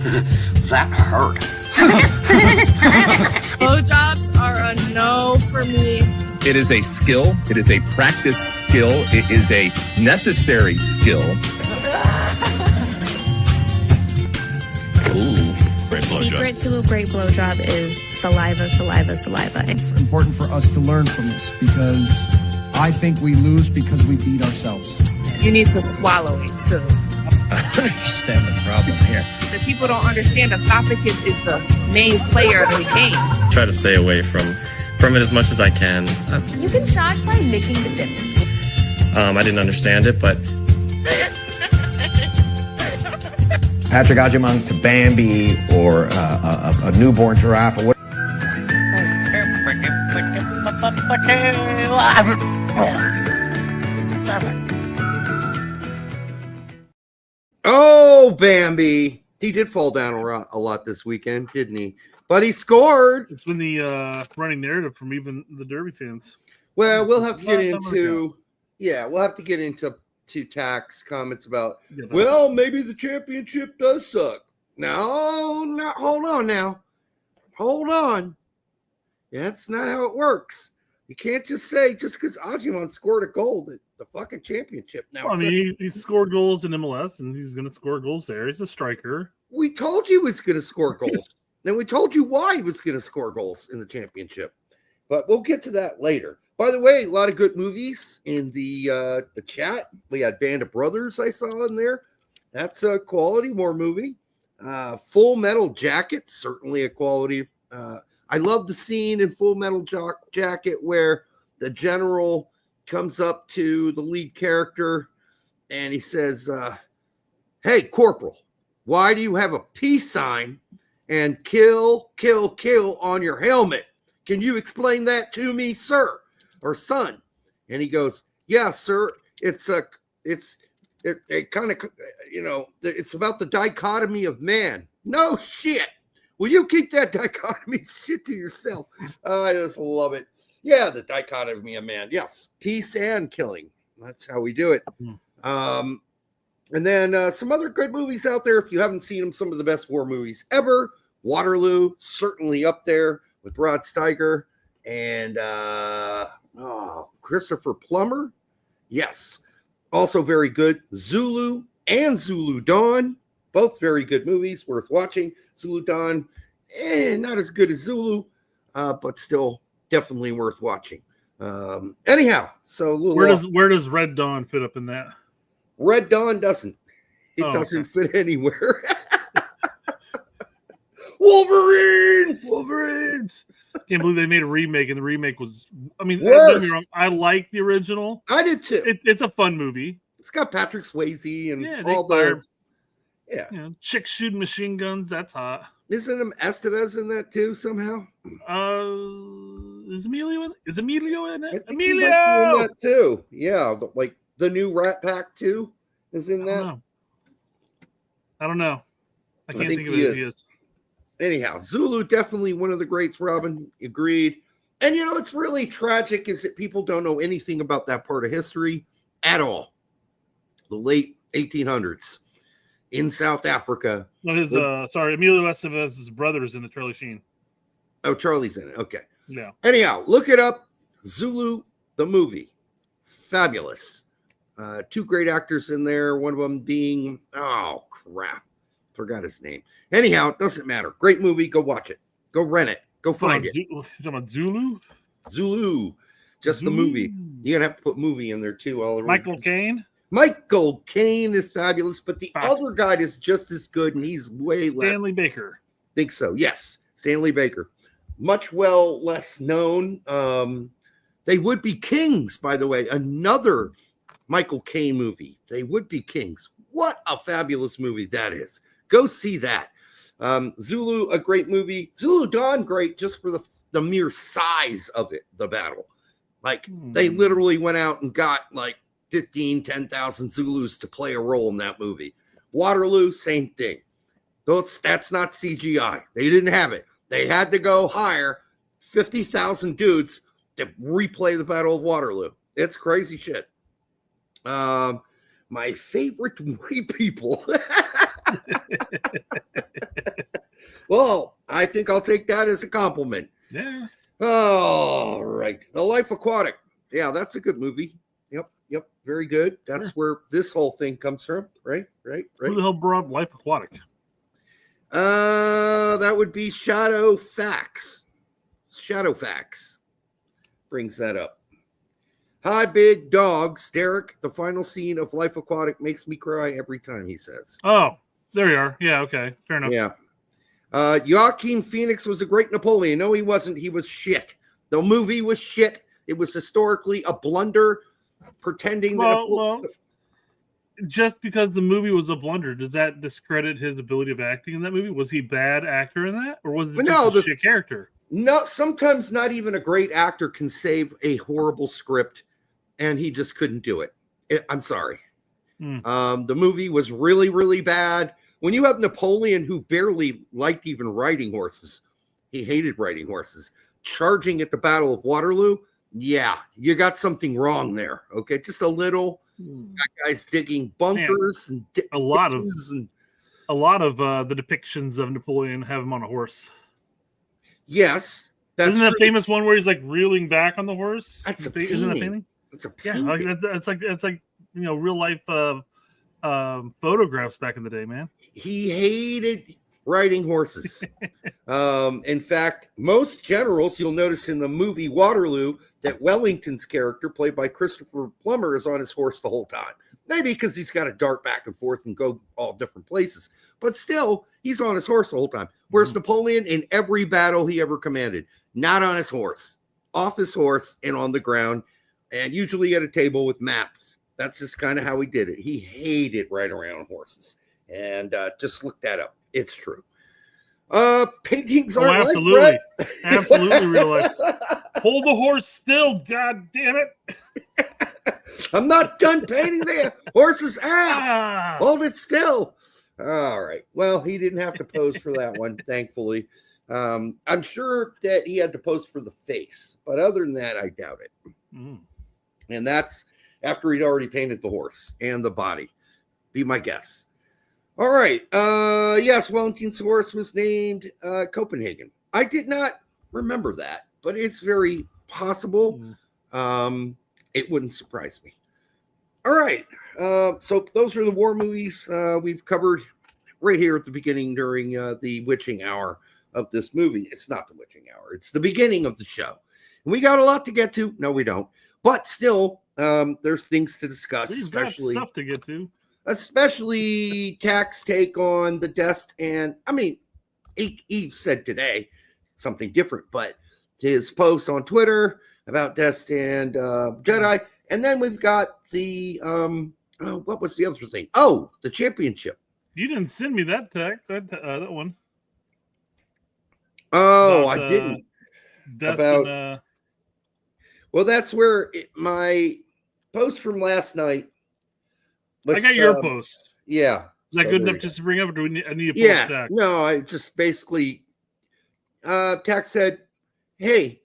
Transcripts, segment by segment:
That hurt. Blowjobs are a no for me. It is a skill. It is a practice skill. It is a necessary skill. Ooh, great blowjob. The secret to a great blowjob is saliva, saliva, saliva. It's important for us to learn from this because I think we lose because we beat ourselves. You need to swallow it too. I understand the problem here. The people don't understand esophagus is the main player of the game. Try to stay away from it as much as I can. You can start by licking the tip. I didn't understand it, but... Patrick Agyemang to Bambi or a newborn giraffe or what? Oh, Bambi. He did fall down a lot this weekend, didn't he? But he scored. It's been the running narrative from even the Derby fans. Well, we'll have to get into tax comments about, well, maybe the championship does suck. No, hold on now. Hold on. Yeah, that's not how it works. You can't just say just because Agyemang scored a goal that the fucking championship now. Well, I mean, he scored goals in MLS, and he's going to score goals there. He's a striker. We told you he was going to score goals. Then we told you why he was going to score goals in the championship. But we'll get to that later. By the way, a lot of good movies in the chat. We had Band of Brothers I saw in there. That's a quality war movie. Full Metal Jacket, certainly a quality. I love the scene in Full Metal Jacket where the general comes up to the lead character and he says, hey, Corporal, why do you have a peace sign and kill, kill, kill on your helmet? Can you explain that to me, sir or son? And he goes, yeah, sir. It's about the dichotomy of man. No shit. Will you keep that dichotomy shit to yourself? I just love it. Yeah, the dichotomy of man. Yes, peace and killing. That's how we do it. And then some other good movies out there. If you haven't seen them, some of the best war movies ever. Waterloo, certainly up there with Rod Steiger and Christopher Plummer. Yes, also very good. Zulu and Zulu Dawn, both very good movies, worth watching. Zulu Dawn, not as good as Zulu, but still definitely worth watching. Anyhow, so where does Red Dawn fit up in that? Red Dawn doesn't. It doesn't fit anywhere. Wolverines! Can't believe they made a remake, and the remake was, don't get me wrong, I like the original. I did too. It's a fun movie. It's got Patrick Swayze and all the... Yeah. Chicks shooting machine guns, that's hot. Isn't Estevez in that too somehow? Is Emilio in it? I think he might be in that too. Yeah, like the new Rat Pack 2 is in that. I don't know. I can't think of who he is. Anyhow, Zulu, definitely one of the greats, Robin. Agreed. And it's really tragic is that people don't know anything about that part of history at all. The late 1800s in South Africa. No, Emilio Estevez's brother is in the Charlie Sheen. Oh, Charlie's in it. Okay. Yeah. Anyhow, look it up. Zulu, the movie. Fabulous. Two great actors in there. One of them being, oh, crap. Forgot his name. Anyhow, it doesn't matter. Great movie. Go watch it. Go rent it. Go find it. You talking about Zulu? Zulu. Just the movie. You're going to have to put movie in there, too. Michael Caine? Michael Caine is fabulous, but the other guy is just as good, and he's way less. Stanley Baker. Think so. Yes. Stanley Baker. Much less known. They Would Be Kings, by the way. Another Michael Caine movie. They Would Be Kings. What a fabulous movie that is. Go see that. Zulu, a great movie. Zulu Dawn, great just for the mere size of it, the battle. Like, they literally went out and got, 10,000 Zulus to play a role in that movie. Waterloo, same thing. That's not CGI. They didn't have it. They had to go hire 50,000 dudes to replay the Battle of Waterloo. It's crazy shit. My favorite white people. Well, I think I'll take that as a compliment. Yeah. All right. The Life Aquatic. Yeah, that's a good movie. Yep. Very good. That's where this whole thing comes from. Right. Who the hell brought up Life Aquatic? That would be Shadow Facts. Shadow Facts brings that up. Hi, big dogs. Derek, the final scene of Life Aquatic makes me cry every time, he says. Oh, there you are. Yeah, okay. Fair enough. Yeah. Joaquin Phoenix was a great Napoleon. No, he wasn't. He was shit. The movie was shit. It was historically a blunder, pretending well, just because the movie was a blunder, does that discredit his ability of acting in that movie? Was he a bad actor in that? Or was it just a shit character? No, sometimes not even a great actor can save a horrible script, and he just couldn't do it. I'm sorry. The movie was really, really bad. When you have Napoleon, who barely liked even riding horses, he hated riding horses, charging at the Battle of Waterloo, yeah, you got something wrong there. Okay, just a little. That guy's digging bunkers. Man, and a lot of the depictions of Napoleon have him on a horse. Yes, isn't that famous one where he's like reeling back on the horse? That's a painting. Isn't that a painting? It's a painting. Yeah, it's like real life photographs back in the day, man. He hated riding horses. In fact, most generals, you'll notice in the movie Waterloo that Wellington's character, played by Christopher Plummer, is on his horse the whole time. Maybe because he's got to dart back and forth and go all different places. But still, he's on his horse the whole time. Whereas Napoleon, in every battle he ever commanded, not on his horse, off his horse and on the ground, and usually at a table with maps. That's just kind of how he did it. He hated riding around horses. And just look that up. It's true. Paintings are absolutely. Absolutely real life. Hold the horse still, god damn it. I'm not done painting the horse's ass. Hold it still. All right. Well, he didn't have to pose for that one, thankfully. I'm sure that he had to pose for the face, but other than that, I doubt it. And that's after he'd already painted the horse and the body. Be my guess. All right. Yes, Wellington's horse was named Copenhagen. I did not remember that, but it's very possible. It wouldn't surprise me. All right. So those are the war movies we've covered right here at the beginning during the witching hour of this movie. It's not the witching hour. It's the beginning of the show. And we got a lot to get to. No, we don't. But still, there's things to discuss. We've especially got stuff to get to. Especially Tack's take on the Dest. And, I mean, he said today something different, but his post on Twitter about Dest and Jedi. And then we've got the, what was the other thing? Oh, the championship. You didn't send me that tag, that one. Oh, I didn't. Dest about, and, well, that's where my post from last night. I got your post. Yeah. Is that good enough just to bring up, or do I need to post Tack? No, I just basically, Tack said, hey,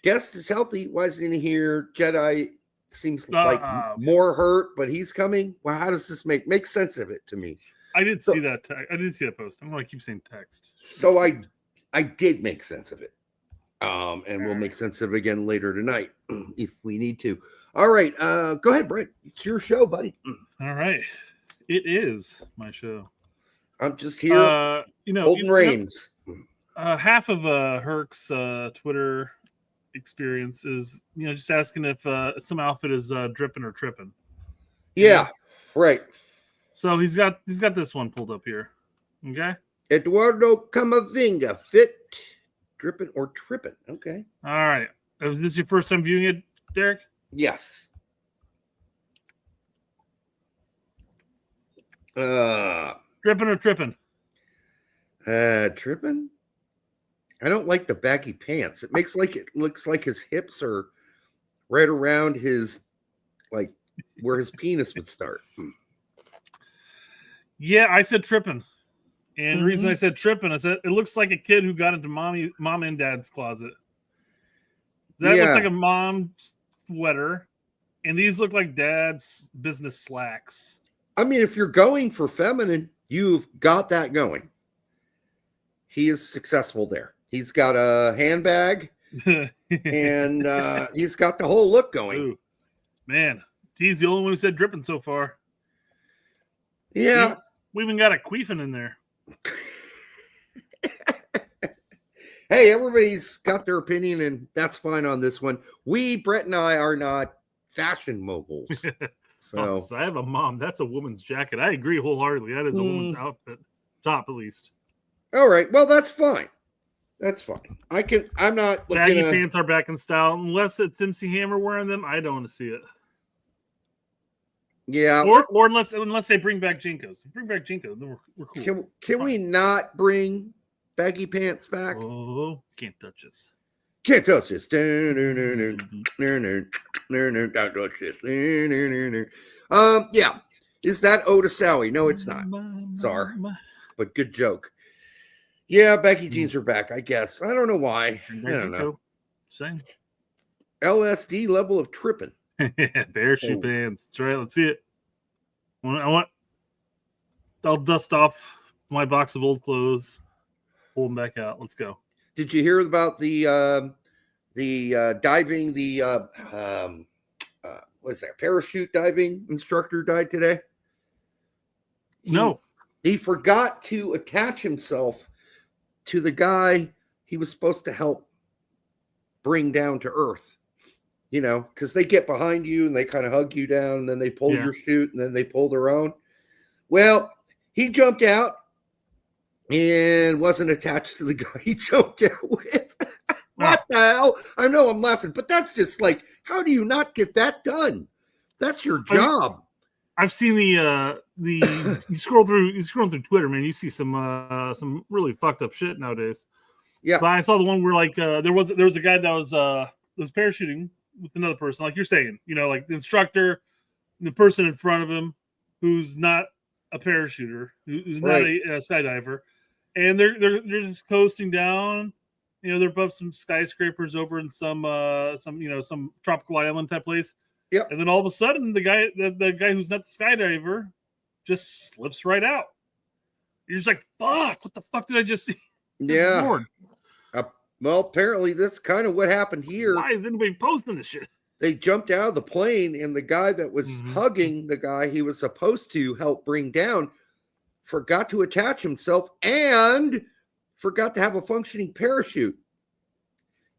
Dest is healthy. Why isn't he here? Jedi seems like more hurt, but he's coming. Well, how does this make sense of it to me? I did see that. I did see that post. I'm going to keep saying text. So I did make sense of it. And we'll make sense of it again later tonight if we need to. All right. Go ahead, Brett. It's your show, buddy. All right. It is my show. I'm just here holding reins. Half of Herc's Twitter experience is, just asking if some outfit is dripping or tripping. Yeah, right. So he's got this one pulled up here. Okay. Eduardo Camavinga, fit, dripping or tripping. Okay. All right. Was this your first time viewing it, Derek? Yes. Dripping or tripping? Tripping? I don't like the baggy pants. It looks like his hips are right around his, like, where his penis would start. Yeah, I said tripping. And the reason I said tripping, I said it looks like a kid who got into mom and dad's closet. That looks like a mom sweater, and these look like dad's business slacks. I mean, if you're going for feminine, you've got that going. he is successful there. He's got a handbag and he's got the whole look going. Ooh, man, he's the only one who said dripping so far. Yeah. We even got a queefing in there. Hey, everybody's got their opinion, and that's fine on this one. Brett and I, are not fashion moguls. So I have a mom. That's a woman's jacket. I agree wholeheartedly. That is a woman's outfit. Top, at least. All right. Well, that's fine. That's fine. I'm not looking Baggy at... pants are back in style. Unless it's MC Hammer wearing them, I don't want to see it. Yeah. Or unless they bring back Jinkos. Bring back Jinkos, then we're cool. Can we not bring baggy pants back? Oh, can't touch this. Can't touch this. Don't touch this. Yeah. Is that Oda Sowie? No, it's not. Sorry. But good joke. Yeah, baggy jeans are back, I guess. I don't know why. I don't know. Same. LSD level of tripping. Parachute pants. That's right. Let's see it. I'll dust off my box of old clothes. Pull them back out. Let's go. Did you hear about the diving? What's that? Parachute diving instructor died today. No, he forgot to attach himself to the guy he was supposed to help bring down to earth. You know, because they get behind you and they kind of hug you down, and then they pull your chute, and then they pull their own. Well, he jumped out and wasn't attached to the guy he jumped out with. What the hell? I know I'm laughing, but that's just like, how do you not get that done? That's your job. I've seen the you scroll through Twitter, man. You see some really fucked up shit nowadays. Yeah, but I saw the one where like there was a guy that was parachuting with another person, like you're saying, you know, like the instructor, the person in front of him who's not a parachuter, who's not a skydiver, and they're just coasting down. You know, they're above some skyscrapers over in some tropical island type place. Yeah, and then all of a sudden, the guy who's not the skydiver just slips right out. You're just like, fuck! What the fuck did I just see? Yeah. Well, apparently that's kind of what happened here. Why is anybody posting this shit? They jumped out of the plane, and the guy that was hugging the guy he was supposed to help bring down forgot to attach himself and forgot to have a functioning parachute.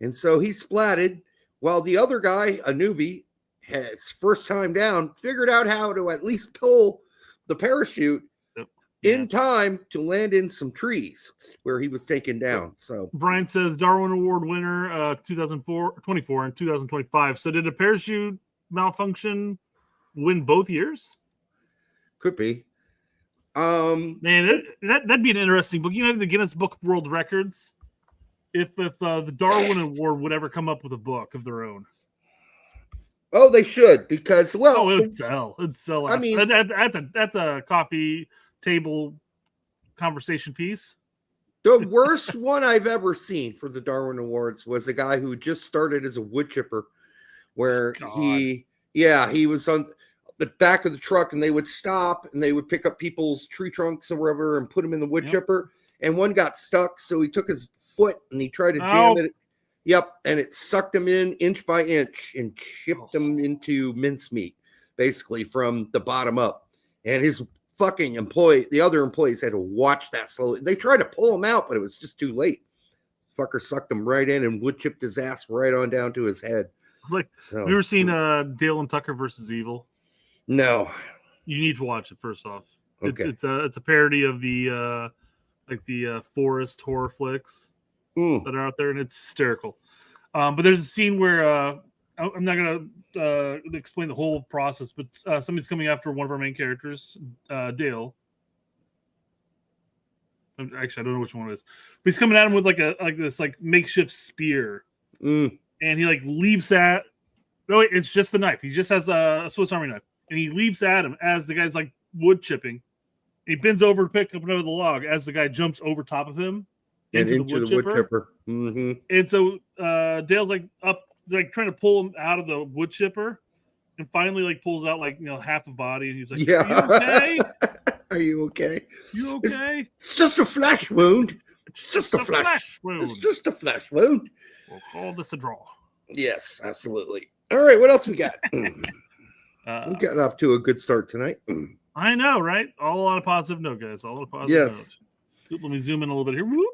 And so he splatted while the other guy, a newbie, his first time down, figured out how to at least pull the parachute in time to land in some trees where he was taken down. So Brian says Darwin Award winner 2024 and 2025. So did a parachute malfunction win both years? Could be. Man, that'd be an interesting book. You know, the Guinness Book of World Records. If the Darwin Award would ever come up with a book of their own. Oh, they should, because it'd sell. I mean, that's a coffee table conversation piece. The worst one I've ever seen for the Darwin Awards was a guy who just started as a wood chipper, where he was on the back of the truck, and they would stop and they would pick up people's tree trunks or whatever and put them in the wood chipper. And one got stuck, so he took his foot and he tried to jam it. Yep, and it sucked him in inch by inch and chipped him into mincemeat, basically from the bottom up. And his fucking the other employees had to watch that slowly. They tried to pull him out, but it was just too late. Fucker sucked him right in and wood chipped his ass right on down to his head. Like, have you ever seen Dale and Tucker versus Evil? No. You need to watch it first off. Okay. It's a parody of the forest horror flicks that are out there, and it's hysterical. But there's a scene where I'm not gonna explain the whole process, but somebody's coming after one of our main characters, Dale. Actually, I don't know which one it is, but he's coming at him with this makeshift spear, and he leaps at. No, wait, it's just the knife. He just has a Swiss Army knife, and he leaps at him as the guy's wood chipping. He bends over to pick up another log as the guy jumps over top of him into the wood chipper. Mm-hmm. And so Dale's up, trying to pull him out of the wood chipper, and finally pulls out half the body, and he's like, "Yeah, are you okay? Are you okay? You okay? It's just a flesh wound." It's just a flesh wound. It's just a flesh wound. We'll call this a draw. Yes, absolutely. All right, what else we got? We got off to a good start tonight. I know, right? All on a positive note, guys. All on a positive note. Let me zoom in a little bit here. Whoop.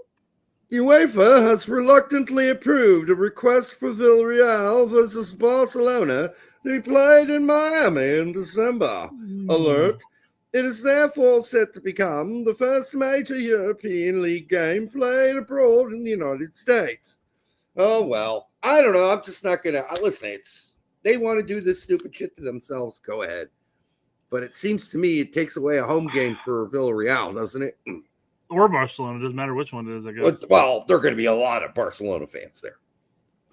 UEFA has reluctantly approved a request for Villarreal versus Barcelona to be played in Miami in December. Alert. It is therefore set to become the first major European League game played abroad in the United States. Oh, well, I don't know. I'm just not going to listen. They want to do this stupid shit to themselves. Go ahead. But it seems to me it takes away a home game for Villarreal, doesn't it? Or Barcelona. It doesn't matter which one it is, I guess. Well, there are going to be a lot of Barcelona fans there.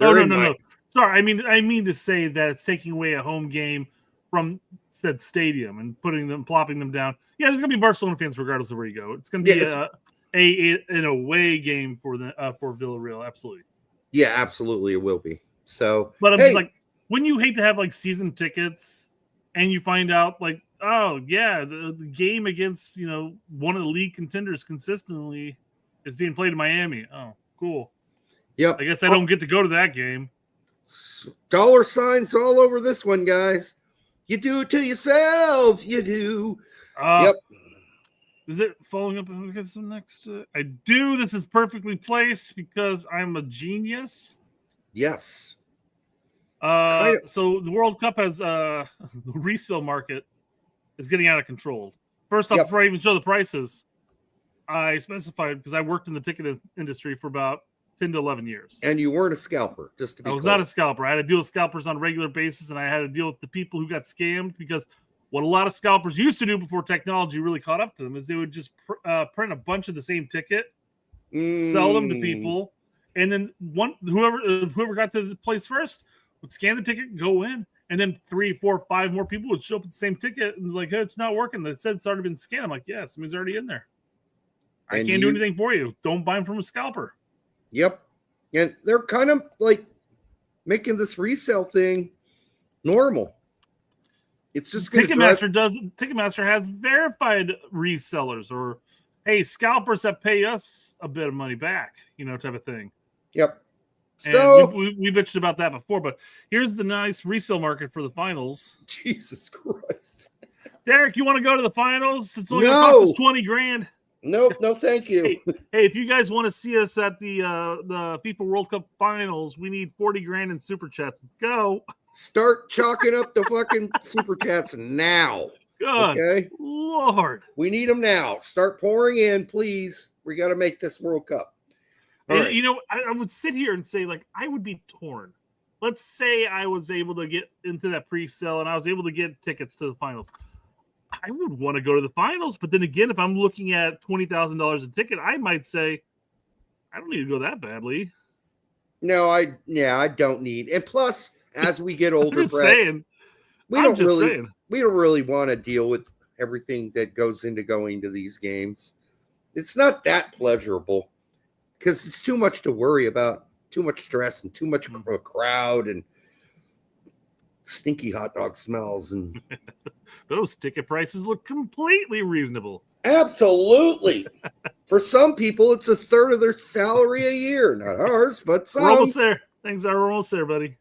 No. Sorry, I mean to say that it's taking away a home game from said stadium and plopping them down. Yeah, there's going to be Barcelona fans regardless of where you go. It's going to be an away game for Villarreal. Absolutely. Yeah, absolutely, it will be. So, but I'm just like, wouldn't you hate to have like season tickets and you find out like, oh yeah, the game against one of the league contenders consistently is being played in Miami. Oh, cool. Yep. I guess I don't get to go to that game. Dollar signs all over this one, guys. You do it to yourself. You do. Yep. Is it following up against the next? I do. This is perfectly placed because I'm a genius. Yes. So the World Cup has the resale market is getting out of control. First off, before I even show the prices, I specified because I worked in the ticket industry for about 10 to 11 years. And you weren't a scalper, just to be I was clear. not a scalper. I had to deal with scalpers on a regular basis, and I had to deal with the people who got scammed because what a lot of scalpers used to do before technology really caught up to them is they would just print a bunch of the same ticket, sell them to people, and then whoever got to the place first would scan the ticket, go in, and then 3, 4, 5 more people would show up with the same ticket and like, hey, it's not working. They said it's already been scanned. I'm like, yeah, somebody's already in there. I can't do anything for you. Don't buy them from a scalper. Yep. And they're kind of like making this resale thing normal. It's just Ticketmaster has verified resellers or hey, scalpers that pay us a bit of money back, type of thing. Yep. And so we bitched about that before, but here's the nice resale market for the finals. Jesus Christ. Derek, you want to go to the finals? It's only gonna cost us $20,000. Nope, no, thank you. Hey, if you guys want to see us at the FIFA World Cup finals, we need $40,000 in super chats. Go. Start chalking up the fucking super chats now. Good. Okay. Lord. We need them now. Start pouring in, please. We got to make this World Cup. And, I would sit here and say, like, I would be torn. Let's say I was able to get into that pre-sale and I was able to get tickets to the finals. I would want to go to the finals, but then again, if I'm looking at $20,000 a ticket, I might say, I don't need to go that badly. No, I don't need. And plus, as we get older, we don't really want to deal with everything that goes into going to these games. It's not that pleasurable because it's too much to worry about, too much stress and too much of a crowd and stinky hot dog smells and those ticket prices look completely reasonable. Absolutely. For some people, it's a third of their salary a year. Not ours, but some. We're almost there. Things are almost there, buddy.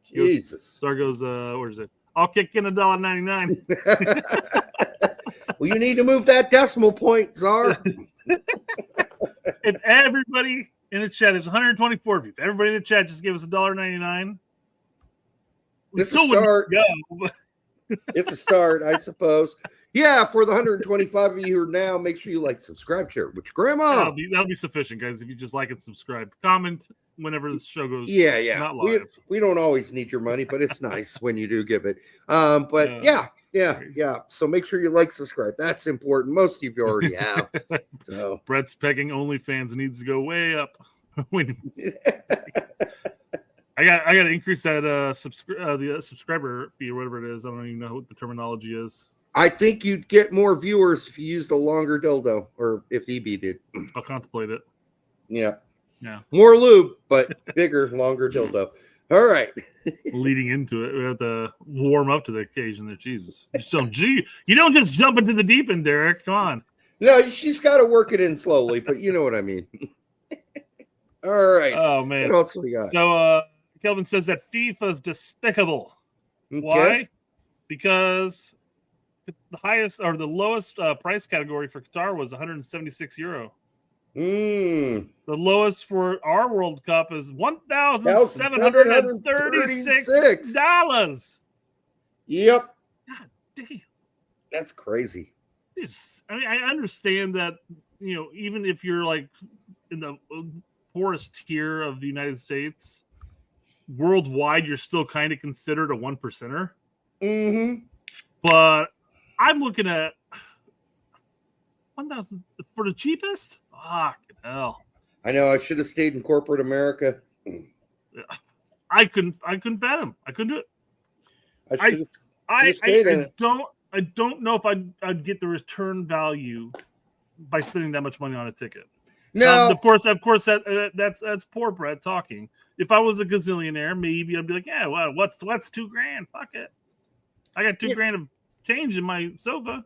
Jesus. Star goes, where is it? I'll kick in $1.99. Well, you need to move that decimal point, Czar. If everybody in the chat is 124 of you, if everybody in the chat just gave us $1.99, it's a start. It's a start, I suppose. Yeah, for the 125 of you who are now, make sure you like, subscribe, share, which grandma. That'll be sufficient, guys. If you just like and subscribe, comment whenever the show goes. Yeah. Not live. We don't always need your money, but it's nice when you do give it. But yeah. So make sure you like, subscribe. That's important. Most of you already have. So Brett's pegging OnlyFans needs to go way up. I got to increase that the subscriber fee or whatever it is. I don't even know what the terminology is. I think you'd get more viewers if you used a longer dildo, or if EB did. I'll contemplate it. Yeah. More lube, but bigger, longer dildo. All right. Leading into it, we have to warm up to the occasion there. Jesus. You don't just jump into the deep end, Derek. Come on. No, she's got to work it in slowly, but you know what I mean. All right. Oh man. What else we got? So Kelvin says that FIFA's despicable. Okay. Why? Because the highest or the lowest price category for Qatar was 176 euro. Mm. The lowest for our World Cup is $1,736. Yep. God damn. That's crazy. I mean, I understand that, even if you're like in the poorest tier of the United States, worldwide, you're still kind of considered a 1%er. Mm-hmm. But I'm looking at 1,000 for the cheapest. Fuck hell! I know. I should have stayed in corporate America. I couldn't fathom. I couldn't do it. I don't know if I'd get the return value by spending that much money on a ticket. No, of course that's poor Brett talking. If I was a gazillionaire, maybe I'd be like, yeah, well, what's $2,000? Fuck it. I got $2,000 of change in my sofa.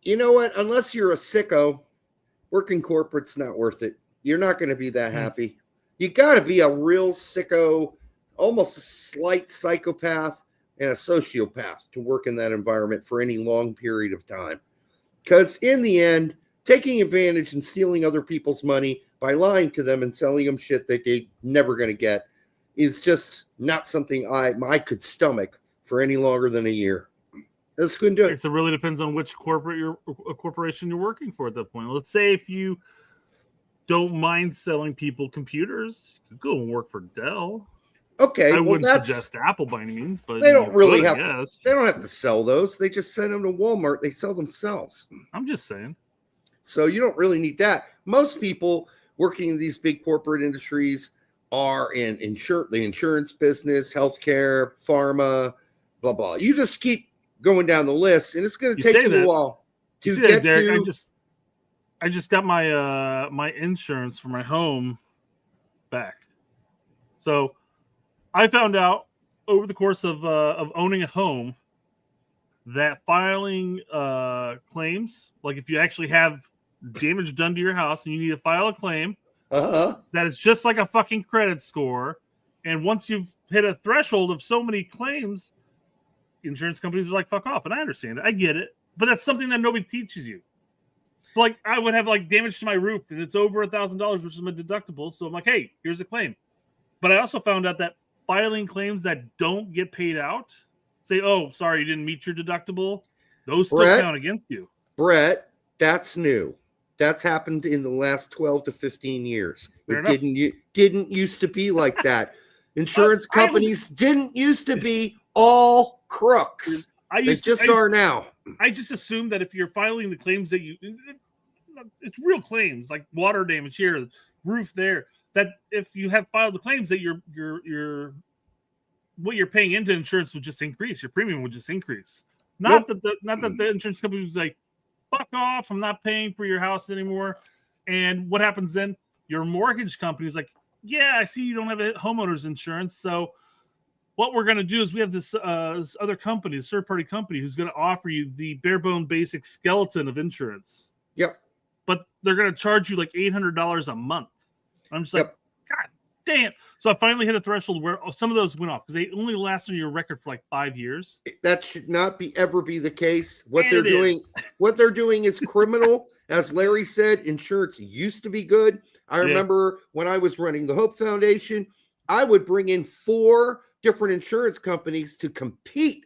You know what? Unless you're a sicko, working corporate's not worth it. You're not going to be that happy. You got to be a real sicko, almost a slight psychopath and a sociopath to work in that environment for any long period of time. Because in the end, taking advantage and stealing other people's money by lying to them and selling them shit that they're never going to get is just not something I could stomach for any longer than a year. This couldn't do it. So it really depends on which corporation you're working for at that point. Let's say if you don't mind selling people computers, you could go and work for Dell. Okay, I wouldn't suggest Apple by any means, but they don't really have. They don't have to sell those. They just send them to Walmart. They sell themselves. I'm just saying. So you don't really need that. Most people working in these big corporate industries are in the insurance business, healthcare, pharma, blah blah. You just keep going down the list, and it's going to take you a while to get Derek, I just got my my insurance for my home back. So I found out over the course of owning a home that filing claims, like if you actually have damage done to your house and you need to file a claim, that is just like a fucking credit score. And once you've hit a threshold of so many claims, insurance companies are like, fuck off. And I understand it. I get it. But that's something that nobody teaches you. So like I would have like damage to my roof and it's over $1,000, which is my deductible. So I'm like, hey, here's a claim. But I also found out that filing claims that don't get paid out, say, oh, sorry, you didn't meet your deductible, those still count against you. Brett, that's new. That's happened in the last 12 to 15 years. It didn't used to be like that. Insurance companies didn't used to be all crooks. They just are now. I just assume that if you're filing the claims that it's real claims like water damage here, roof there, that if you have filed the claims that your what you're paying into insurance would just increase, your premium would just increase. Not that the insurance company was like, fuck off, I'm not paying for your house anymore. And what happens then? Your mortgage company is like, yeah, I see you don't have a homeowner's insurance, so what we're going to do is we have this other company, this third-party company, who's going to offer you the bare-bone basic skeleton of insurance. Yep. But they're going to charge you like $800 a month. I'm just like, God damn. So I finally hit a threshold where some of those went off because they only last on your record for like 5 years. That should not ever be the case. What they're doing is criminal. As Larry said, insurance used to be good. I remember when I was running the Hope Foundation, I would bring in 4 different insurance companies to compete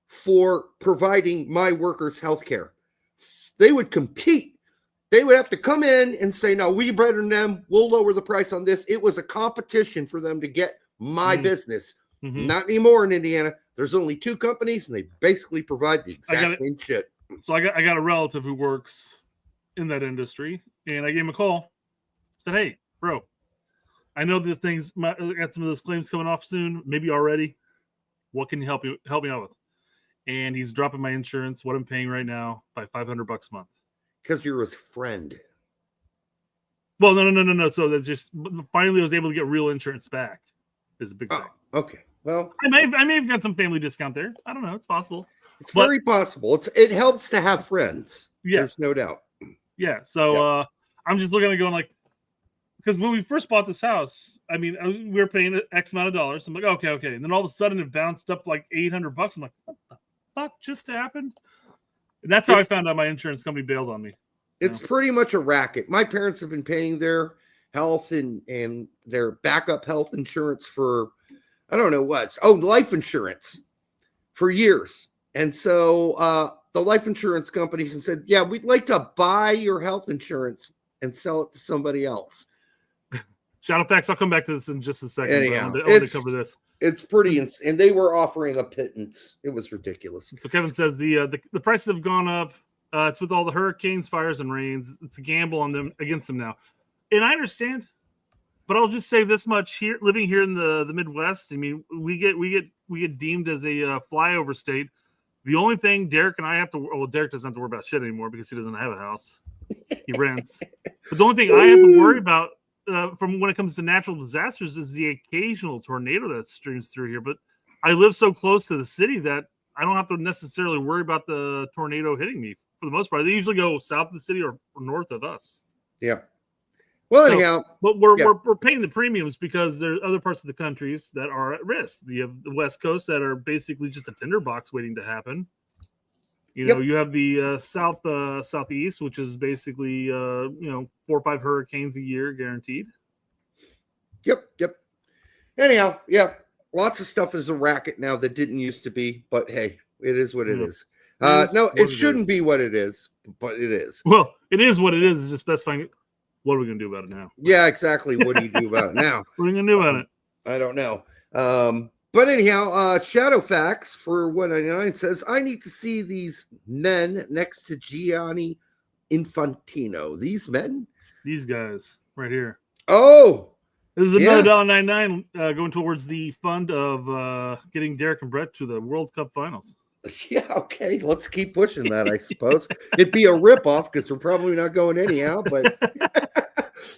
for providing my workers health care. They would compete. They would have to come in and say, no, we're better than them. We'll lower the price on this. It was a competition for them to get my business. Mm-hmm. Not anymore in Indiana. There's only 2 companies, and they basically provide the exact same shit. So I got a relative who works in that industry, and I gave him a call. Said, hey, bro, I know that I got some of those claims coming off soon, maybe already. What can you help me out with? And he's dropping my insurance, what I'm paying right now, by $500 a month. Because you're his friend. Well, no. So that's just finally I was able to get real insurance back. Is a big thing. Okay. Well, I may have got some family discount there. I don't know. It's possible. It's very possible. It helps to have friends. Yeah. There's no doubt. Yeah. So I'm just looking at it going like, because when we first bought this house, I mean, we were paying X amount of dollars. I'm like, okay. And then all of a sudden it bounced up like $800. I'm like, what the fuck just happened? And that's how I found out my insurance company bailed on me. It's pretty much a racket. My parents have been paying their health and their backup health insurance for, I don't know what. Oh, life insurance for years. And so the life insurance companies said, yeah, we'd like to buy your health insurance and sell it to somebody else. Shadowfax, I'll come back to this in just a second. Anyhow, I want to cover this. It's pretty insane. And they were offering a pittance. It was ridiculous. So Kevin says the prices have gone up. It's with all the hurricanes, fires, and rains. It's a gamble on them against them now. And I understand, but I'll just say this much: here, living here in the Midwest, I mean, we get deemed as a flyover state. The only thing Derek and I have to, well, Derek doesn't have to worry about shit anymore because he doesn't have a house. He rents. But the only thing I have to worry about from when it comes to natural disasters is the occasional tornado that streams through here. But I live so close to the city that I don't have to necessarily worry about the tornado hitting me for the most part. They usually go south of the city or north of us. Yeah. Well, anyhow, but we're paying the premiums because there's other parts of the countries that are at risk. You have the West Coast that are basically just a tinderbox waiting to happen. You know, you have the southeast, which is basically 4 or 5 hurricanes a year guaranteed. Yep. Anyhow, lots of stuff is a racket now that didn't used to be, but hey, it is what it is. No, it shouldn't be what it is, but it is. Well, it is what it is. It's just specifying what are we going to do about it now? Yeah, exactly. What do you do about it now? What are we going to do about it? I don't know. But anyhow, Shadowfax for 199 says, I need to see these men next to Gianni Infantino. These men? These guys right here. Oh! This is another $1.99 going towards the fund of getting Derek and Brett to the World Cup finals. Yeah, okay. Let's keep pushing that, I suppose. It'd be a ripoff because we're probably not going anyhow, but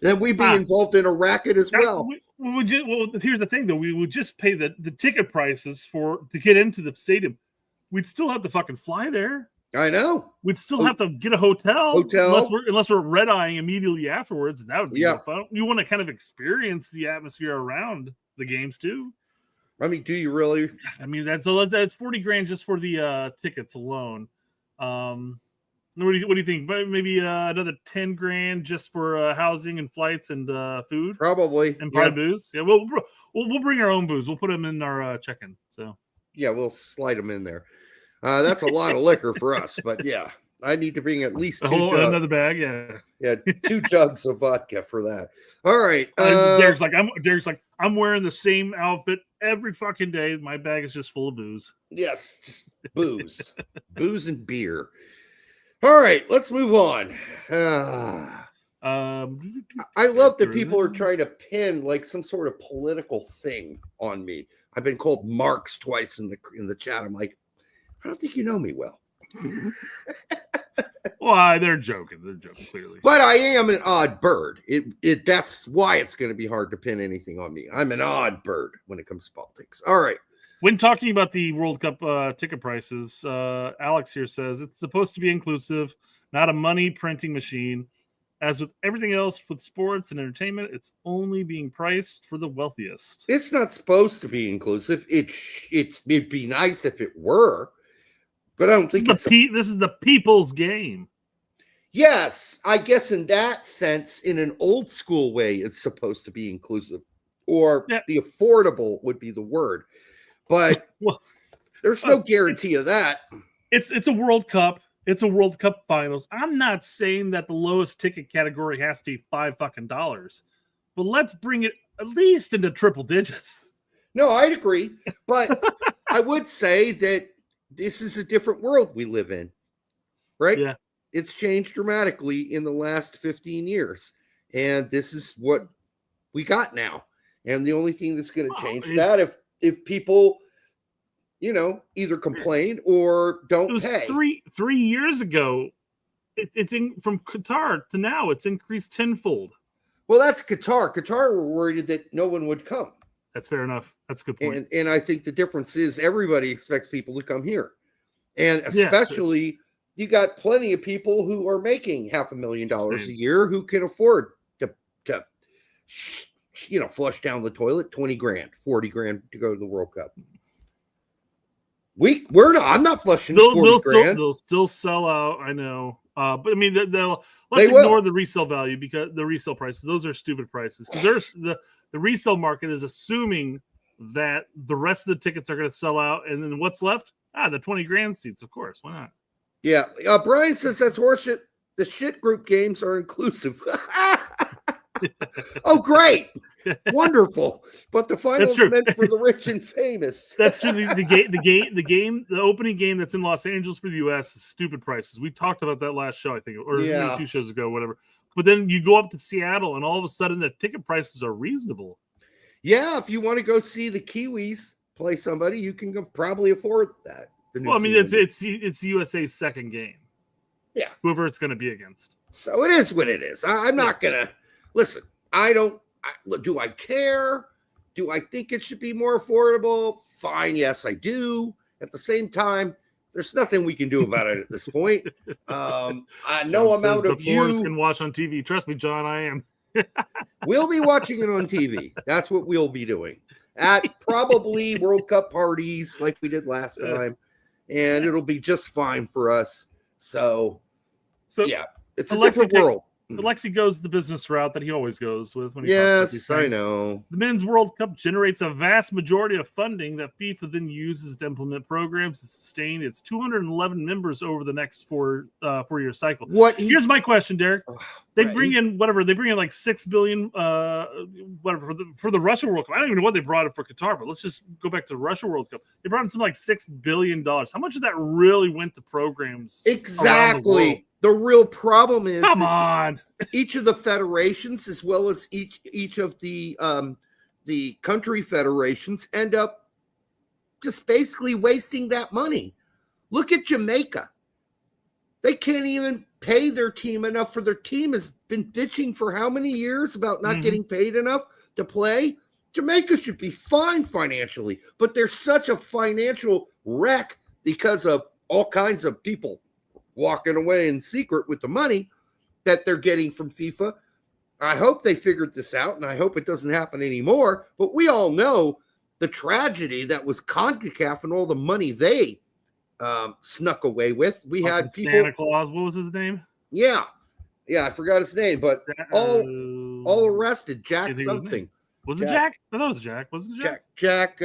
then we'd be involved in a racket as well. Well, here's the thing, though. We would just pay the ticket prices to get into the stadium. We'd still have to fucking fly there. I know. We'd still have to get a hotel. Unless we're red-eyeing immediately afterwards. That would be fun. You want to kind of experience the atmosphere around the games, too. I mean, do you really? I mean, that's $40,000 just for the tickets alone. What do you think? Maybe another $10,000 just for housing and flights and food, probably, and probably booze. Yeah, we'll bring our own booze. We'll put them in our check-in. So yeah, we'll slide them in there. That's a lot of liquor for us, but yeah, I need to bring at least another bag. Yeah, 2 jugs of vodka for that. All right. Derek's like, I'm wearing the same outfit every fucking day. My bag is just full of booze. Yes, just booze, booze and beer. All right, let's move on. I love that people are trying to pin like some sort of political thing on me. I've been called Marx twice in the chat. I'm like, I don't think you know me well. Well, they're joking. They're joking, clearly. But I am an odd bird. That's why it's going to be hard to pin anything on me. I'm an odd bird when it comes to politics. All right. When talking about the World Cup ticket prices, Alex here says it's supposed to be inclusive, not a money printing machine. As with everything else with sports and entertainment, it's only being priced for the wealthiest. It's not supposed to be inclusive. It'd be nice if it were, but I don't think this is the people's game. Yes, I guess in that sense, in an old school way, it's supposed to be inclusive, or the affordable would be the word. But there's no guarantee of that. It's a World Cup. It's a World Cup finals. I'm not saying that the lowest ticket category has to be $5, but let's bring it at least into triple digits. No, I'd agree. But I would say that this is a different world we live in, right? Yeah. It's changed dramatically in the last 15 years. And this is what we got now. And the only thing that's going to change that if people, either complain or don't pay. 3 years ago, from Qatar to now, it's increased tenfold. Well, that's Qatar. Qatar were worried that no one would come. That's fair enough. That's a good point. And I think the difference is everybody expects people to come here. And especially you got plenty of people who are making $500,000 a year who can afford to flush down the toilet, 20 grand, 40 grand to go to the World Cup. We're not. I'm not flushing 40 grand. They'll still sell out. I know, but I mean, let's They ignore will. the resale value because the resale prices. Those are stupid prices because there's the resale market is assuming that the rest of the tickets are going to sell out, and then what's left? The 20 grand seats, of course. Why not? Yeah. Brian says that's horseshit. The shit group games are inclusive. Oh, great. Wonderful. But the finals meant for the rich and famous. That's true. The opening game that's in Los Angeles for the US is stupid prices. We talked about that last show, I think, or maybe 2 shows ago, whatever. But then you go up to Seattle and all of a sudden the ticket prices are reasonable. Yeah, if you want to go see the Kiwis play somebody, you can probably afford that. Well, I mean, it's USA's second game. Yeah. Whoever it's going to be against. So it is what it is. I'm not going to listen. Do I care? Do I think it should be more affordable? Fine. Yes, I do. At the same time, there's nothing we can do about it at this point. No amount of you can watch on TV. Trust me, John, I am. We'll be watching it on TV. That's what we'll be doing at probably World Cup parties like we did last time. And it'll be just fine for us. So yeah, it's a different world. Alexi goes the business route that he always goes with. When he yes, I know. The Men's World Cup generates a vast majority of funding that FIFA then uses to implement programs to sustain its 211 members over the next four-year cycle. Here's my question, Derek. They bring in like $6 billion for the Russia World Cup. I don't even know what they brought in for Qatar, but let's just go back to the Russia World Cup. They brought in something like $6 billion. How much of that really went to programs? Exactly. The real problem is each of the federations, as well as each of the country federations, end up just basically wasting that money. Look at Jamaica. They can't even pay their team enough for their team has been bitching for how many years about not getting paid enough to play. Jamaica should be fine financially, but they're such a financial wreck because of all kinds of people walking away in secret with the money that they're getting from FIFA. I hope they figured this out, and I hope it doesn't happen anymore. But we all know the tragedy that was CONCACAF and all the money they snuck away with. We had people. Santa Claus. What was his name? Yeah, I forgot his name, but all arrested. Jack something. Was it Jack? I thought it was Jack. Wasn't it Jack? Jack?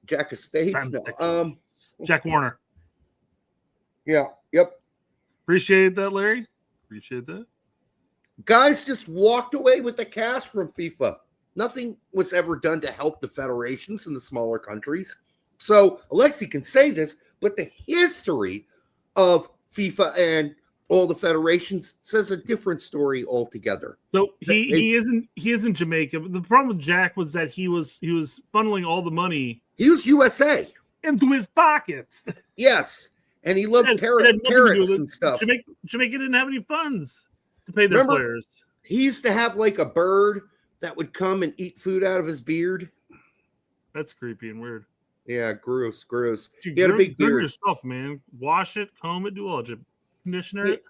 Jack of Spades. No. Jack Warner. Yeah. Yep. Appreciate that, Larry. Appreciate that. Guys just walked away with the cash from FIFA. Nothing was ever done to help the federations in the smaller countries. So Alexi can say this, but the history of FIFA and all the federations says a different story altogether. So he isn't Jamaican. The problem with Jack was that he was funneling all the money. He was USA into his pockets. Yes. And he loved parrots and stuff. Jamaica didn't have any funds to pay their players. He used to have like a bird that would come and eat food out of his beard. That's creepy and weird. Yeah, gross. He had a big beard. Yourself, man. Wash it, comb it, do all that. Conditioner it.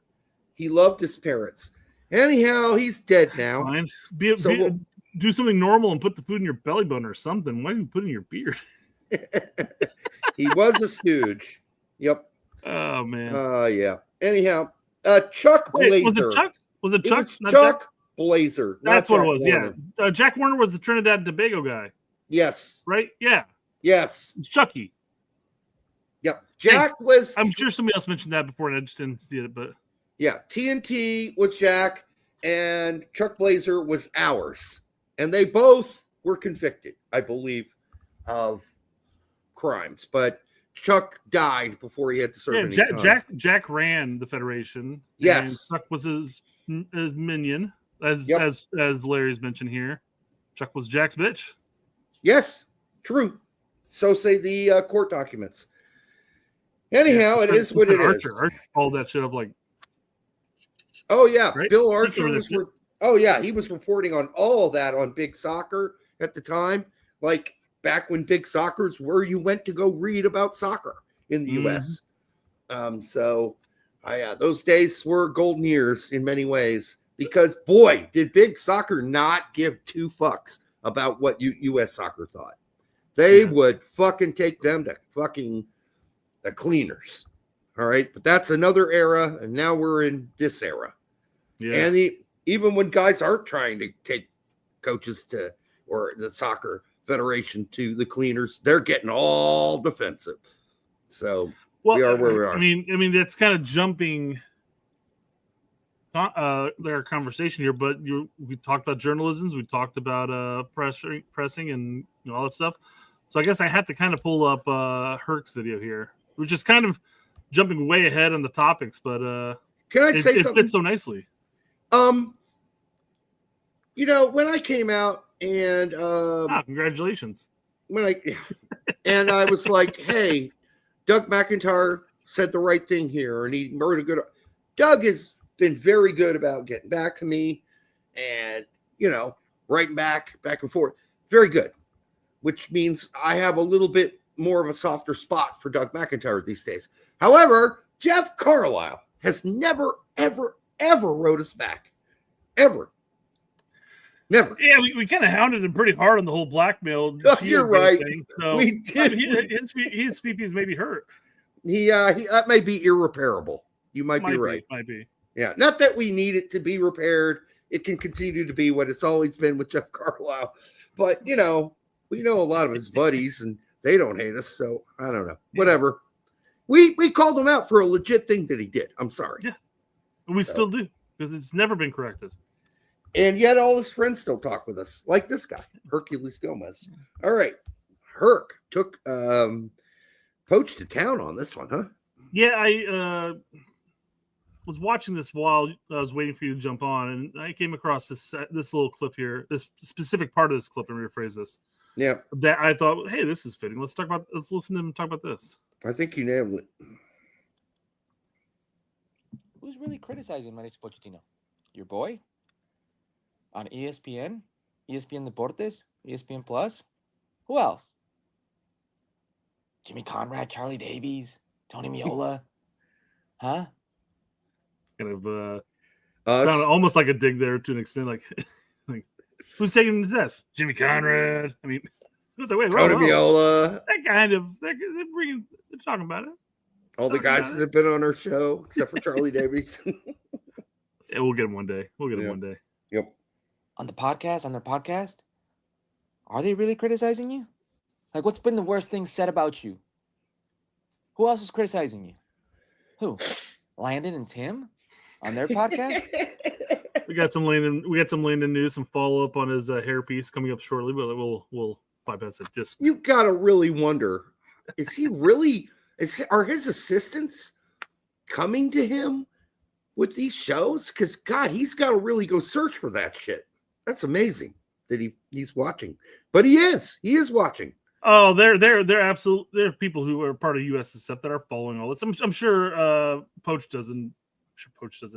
He loved his parrots. Anyhow, he's dead now. Fine. Do something normal and put the food in your belly button or something. Why do you put it in your beard? He was a stooge. Yep. Oh man. Yeah. Anyhow, Chuck Blazer. Was it Chuck? Was it Chuck? Chuck Blazer. That's what it was. Warner. Yeah. Jack Warner was the Trinidad and Tobago guy. Yes. Right. Yeah. Yes. It's Chucky. Yep. Jack was. I'm sure somebody else mentioned that before, and I just didn't see it. But yeah, TNT was Jack, and Chuck Blazer was ours, and they both were convicted, I believe, of crimes, but Chuck died before he had to serve any time. Jack ran the federation. Yes. And Chuck was his minion, as Larry's mentioned here. Chuck was Jack's bitch. Yes, true. So say the court documents. Anyhow, it is what it is. Archer called that shit up like. Oh yeah, right? Bill Archer was. He was reporting on all of that on Big Soccer at the time, like. Back when Big Soccer's where you went to go read about soccer in the U.S. Those days were golden years in many ways. because boy, did big soccer not give two fucks about what U.S. soccer thought. They would fucking take them to fucking the cleaners. All right, but that's another era, and now we're in this era. Yeah. And even when guys aren't trying to take coaches to or the soccer federation to the cleaners, they're getting all defensive. So we are where we are. I mean that's kind of jumping their conversation here, but we talked about journalism, we talked about pressing and all that stuff. So I guess I have to kind of pull up Herc's video here, which is kind of jumping way ahead on the topics, but can I say something? It fits so nicely. You know, when I came out and congratulations. And I was like, hey, Doug McIntyre said the right thing here, and he wrote a good. Doug has been very good about getting back to me, and writing back and forth, very good. Which means I have a little bit more of a softer spot for Doug McIntyre these days. However, Jeff Carlisle has never, ever, ever wrote us back, ever. Never. Yeah, we kind of hounded him pretty hard on the whole blackmail. You're right. Thing, so we did. His VPs may be hurt. He that may be irreparable. You might be right. Might be. Yeah, not that we need it to be repaired. It can continue to be what it's always been with Jeff Carlisle. But we know a lot of his buddies, and they don't hate us. So I don't know. Yeah. Whatever. We called him out for a legit thing that he did. I'm sorry. Yeah, and we still do because it's never been corrected. And yet all his friends still talk with us, like this guy, Hercules Gomez. All right. Herc took Poach to town on this one, huh? Yeah, I was watching this while I was waiting for you to jump on, and I came across this little clip here, this specific part of this clip, and rephrase this. Yeah. That I thought, hey, this is fitting. Let's listen to him talk about this. I think you nailed it. Who's really criticizing Mauricio Pochettino? Your boy? On ESPN? ESPN Deportes? ESPN Plus? Who else? Jimmy Conrad, Charlie Davies, Tony Miola? Huh? Kind of sounded almost like a dig there to an extent, like who's taking the test? Jimmy Conrad. I mean, who's like, wait, Tony Miola. That kind of they're talking about it. All the guys that have been on our show, except for Charlie Davies. Yeah, we'll get him one day. Yep. On their podcast, are they really criticizing you? Like, what's been the worst thing said about you? Who else is criticizing you? Who? Landon and Tim on their podcast? We got some Landon news, some follow up on his hairpiece coming up shortly, but we'll bypass it. Just you gotta really wonder: is he really? Are his assistants coming to him with these shows? Because God, he's got to really go search for that shit. That's amazing that he's watching, but he is watching. Oh, they're absolute. There are people who are part of USSF that are following all this. I'm sure Poach doesn't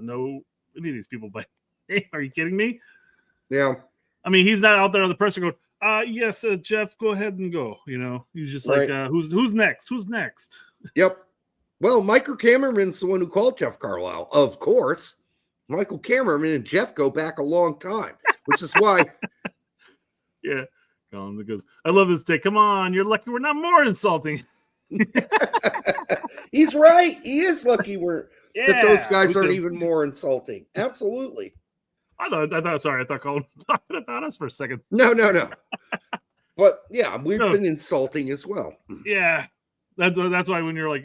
know any of these people. But hey, are you kidding me? Yeah. I mean, he's not out there on the press going, yes, Jeff, go ahead and go. He's just like, who's next? Who's next? Yep. Well, Michael Cameron's the one who called Jeff Carlisle, of course. Michael Cameron and Jeff go back a long time, which is why. Yeah. Colin goes, I love this day. Come on, you're lucky we're not more insulting. He's right. He is lucky that those guys aren't even more insulting. Absolutely. I thought Colin was talking about us for a second. No. But yeah, we've been insulting as well. Yeah. That's why when you're like,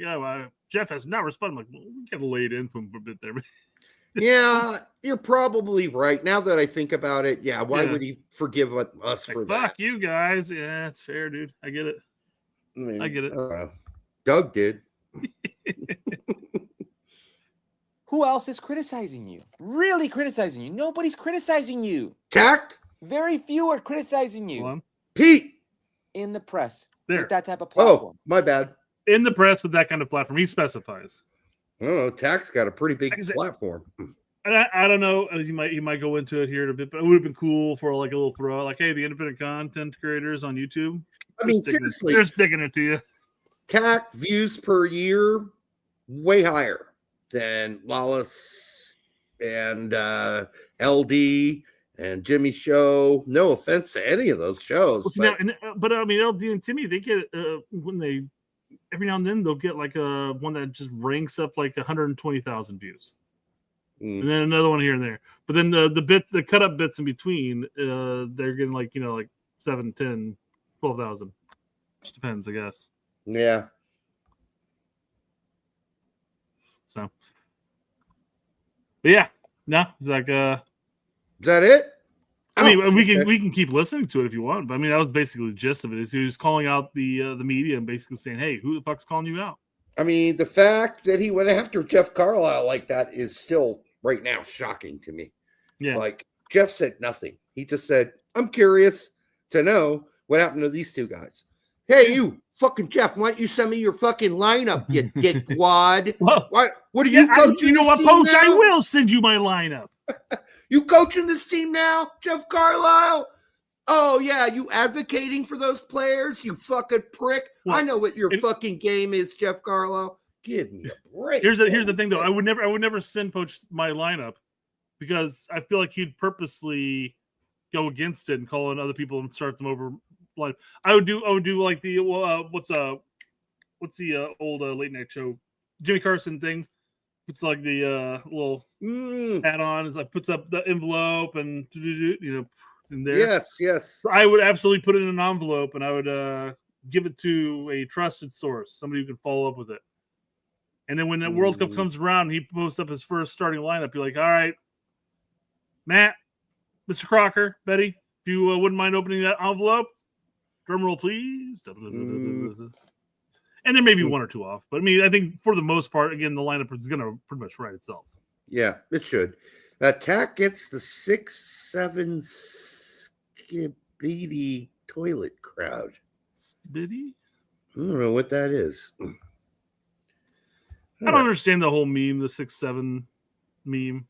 Jeff has not responded, I'm like, well, we kind of laid into him for a bit there. Yeah, you're probably right. Now that I think about it, why would he forgive us for that? Fuck you guys. Yeah, it's fair, dude. I get it. I get it. Doug did. Who else is criticizing you? Really criticizing you? Nobody's criticizing you. Tact? Very few are criticizing you. Pete. In the press. There. With that type of platform. Oh, my bad. In the press with that kind of platform. He specifies. Oh, Tact's got a pretty big platform. I don't know. He might go into it here in a bit, but it would have been cool for like a little throw, like, hey, the independent content creators on YouTube. I mean, seriously, they're sticking it to you. Tact views per year way higher than Lawless and LD and Jimmy Show. No offense to any of those shows, but I mean, LD and Timmy, they get when they every now and then they'll get like a one that just ranks up like 120,000 views, and then another one here and there. But then the cut up bits in between, they're getting like 7, 10, 12,000. Just depends, I guess. Yeah. So, but yeah, no, it's like is that it? I mean, we can keep listening to it if you want, but I mean, that was basically the gist of it. Is he was calling out the media and basically saying, "Hey, who the fuck's calling you out?" I mean, the fact that he went after Jeff Carlisle like that is still right now shocking to me. Yeah, like Jeff said nothing. He just said, "I'm curious to know what happened to these two guys." Hey, you fucking Jeff, why don't you send me your fucking lineup, you dickwad? Well, what are you coaching? You know what, team Poach? now? I will send you my lineup. You coaching this team now, Jeff Carlisle? Oh, yeah, you advocating for those players, you fucking prick. Well, I know what your fucking game is, Jeff Carlisle. Give me a break. Here's the thing, though. I would never send Poach my lineup because I feel like he'd purposely go against it and call in other people and start them over. Like I would do like the what's the old late night show Jimmy Carson thing. It's like the little add-on. It's like puts up the envelope and in there. Yes. So I would absolutely put it in an envelope and I would give it to a trusted source, somebody who can follow up with it. And then when the World Cup comes around, and he posts up his first starting lineup. You're like, all right, Matt, Mr. Crocker, Betty, if you wouldn't mind opening that envelope, drum roll, please. And there may be one or two off, but I mean, I think for the most part, again, the lineup is going to pretty much write itself. Yeah, it should. Attack gets the 6'7" skibidi toilet crowd. Skibidi? I don't know what that is. I don't understand the whole meme, the 6'7" meme.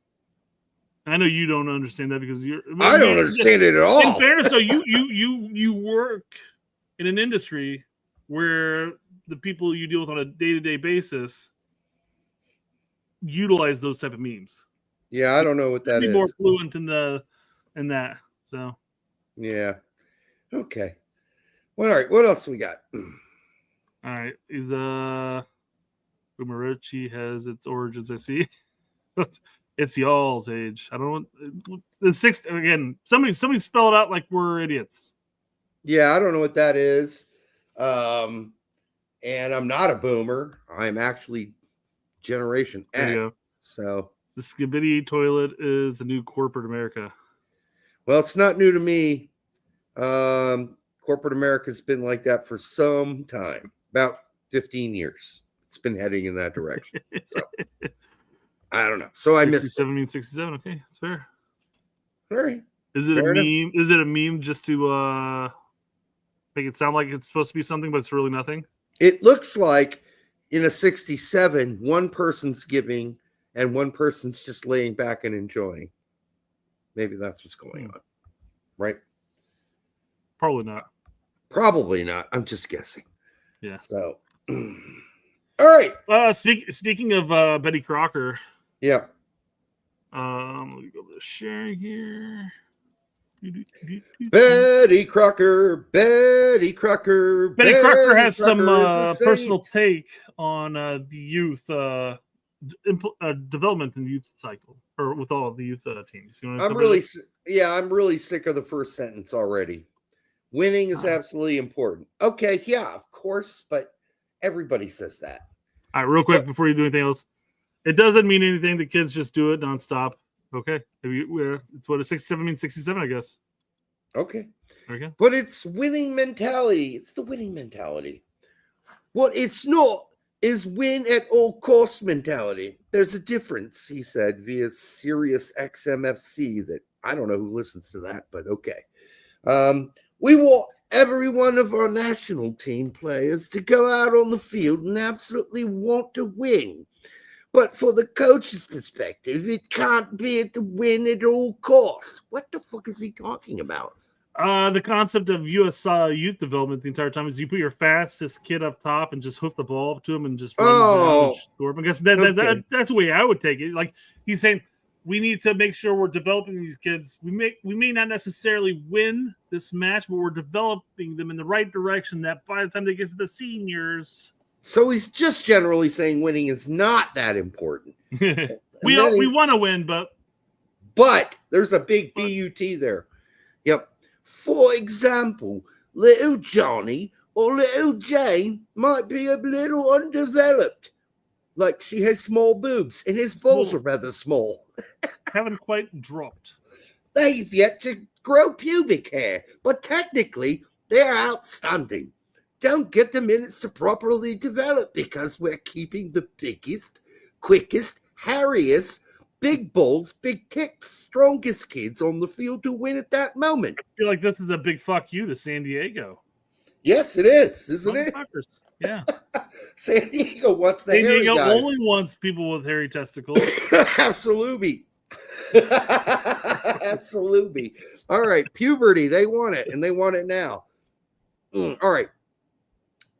I know you don't understand that because I don't understand it at all. In fairness, so you work in an industry where the people you deal with on a day-to-day basis utilize those type of memes. Yeah, I don't know what that is. More fluent in that. So yeah. Okay. Well, all right. What else we got? All right. Is Umarichi has its origins, I see. It's y'all's age. I don't know. The sixth again. Somebody spell it out like we're idiots. Yeah, I don't know what that is. And I'm not a boomer. I'm actually Generation X. There you go. So the skibidi toilet is the new corporate America. Well, it's not new to me. Corporate America's been like that for some time, about 15 years. It's been heading in that direction. So I don't know. So I missed 67 means 67. Okay, that's fair. All right. Is it a meme? Is it a meme just to make it sound like it's supposed to be something, but it's really nothing? It looks like in a 67, one person's giving and one person's just laying back and enjoying. Maybe that's what's going on. Right? Probably not. Probably not. I'm just guessing. Yeah. So, all right. Speaking of Betty Crocker. Yeah. Let me go to sharing here. Betty Crocker. Betty Crocker has some personal take on the youth development in the youth cycle, or with all of the youth teams. I'm really sick of the first sentence already. Winning is absolutely important. Okay, yeah, of course, but everybody says that. All right, real quick before you do anything else, it doesn't mean anything. The kids just do it nonstop. Okay, it's what a 67 means 67, I guess. Okay. Okay. But it's winning mentality. It's the winning mentality. What it's not is win at all cost mentality. There's a difference, he said, via Sirius XMFC that I don't know who listens to that, but okay. We want every one of our national team players to go out on the field and absolutely want to win. But for the coach's perspective, it can't be to win at all costs. What the fuck is he talking about? The concept of U.S. youth development the entire time is you put your fastest kid up top and just hoof the ball up to him and just run down and score. I guess that's the way I would take it. Like he's saying, we need to make sure we're developing these kids. We may not necessarily win this match, but we're developing them in the right direction that by the time they get to the seniors. So he's just generally saying winning is not that important. we want to win, but there's a big BUT there. Yep. For example, little Johnny or little Jane might be a little undeveloped. Like she has small boobs and his balls are rather small. Haven't quite dropped. They've yet to grow pubic hair, but technically they're outstanding. Don't get the minutes to properly develop because we're keeping the biggest, quickest, hairiest, big balls, big ticks, strongest kids on the field to win at that moment. I feel like this is a big fuck you to San Diego. Yes, it is, isn't it? Yeah. San Diego wants the San hairy Diego guys. only wants people with hairy testicles. Absolutely. Absolutely. All right, puberty. They want it, and they want it now. All right.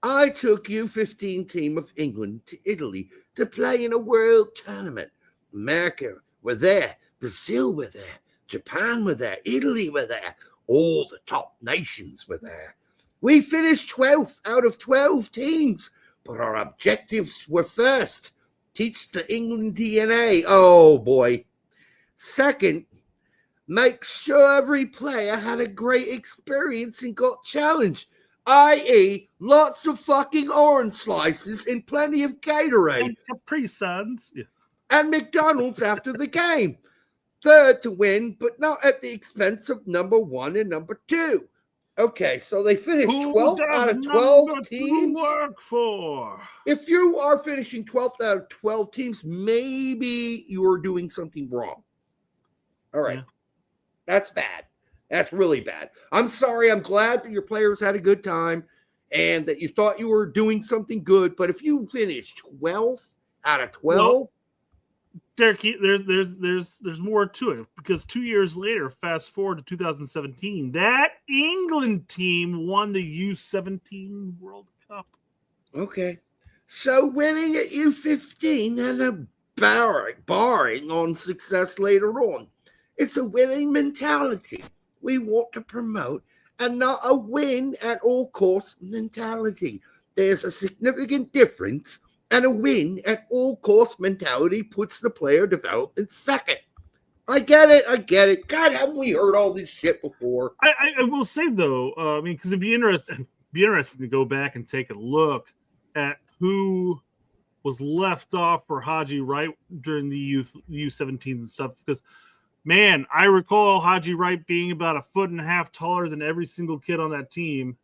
I took U15 team of England to Italy to play in a world tournament. America were there. Brazil were there. Japan were there. Italy were there. All the top nations were there. We finished 12th out of 12 teams, but our objectives were first, teach the England DNA. Oh, boy. Second, make sure every player had a great experience and got challenged, i.e. lots of fucking orange slices and plenty of Gatorade. And Capri Suns. Yeah. And McDonald's after the game. Third to win, but not at the expense of number 1 and number 2. Okay, so they finished 12th out of 12 teams. Work for? If you are finishing 12th out of 12 teams, maybe you are doing something wrong. All right. Yeah. That's bad. That's really bad. I'm sorry. I'm glad that your players had a good time and that you thought you were doing something good. But if you finish 12th out of 12, well, Derek, there's more to it because 2 years later, fast forward to 2017, that England team won the U17 World Cup. Okay, so winning at U15 and a barring on success later on, it's a winning mentality we want to promote, and not a win at all costs mentality. There's a significant difference. And a win at all cost mentality puts the player development second. I get it. God, haven't we heard all this shit before? I will say though, because it'd be interesting to go back and take a look at who was left off for Haji Wright during the U17s and stuff. Because man, I recall Haji Wright being about 1.5 feet taller than every single kid on that team,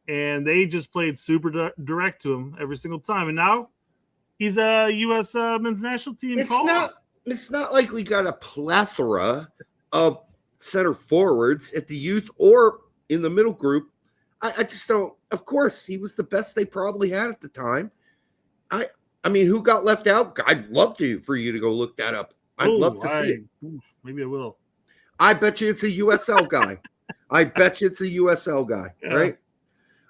and they just played super direct to him every single time. And now he's a U.S. men's national team. It's not like we got a plethora of center forwards at the youth or in the middle group. I just don't. Of course, he was the best they probably had at the time. I mean, who got left out? I'd love for you to go look that up. I'd love to see it. Maybe I will. I bet you it's a USL guy. Yeah. Right?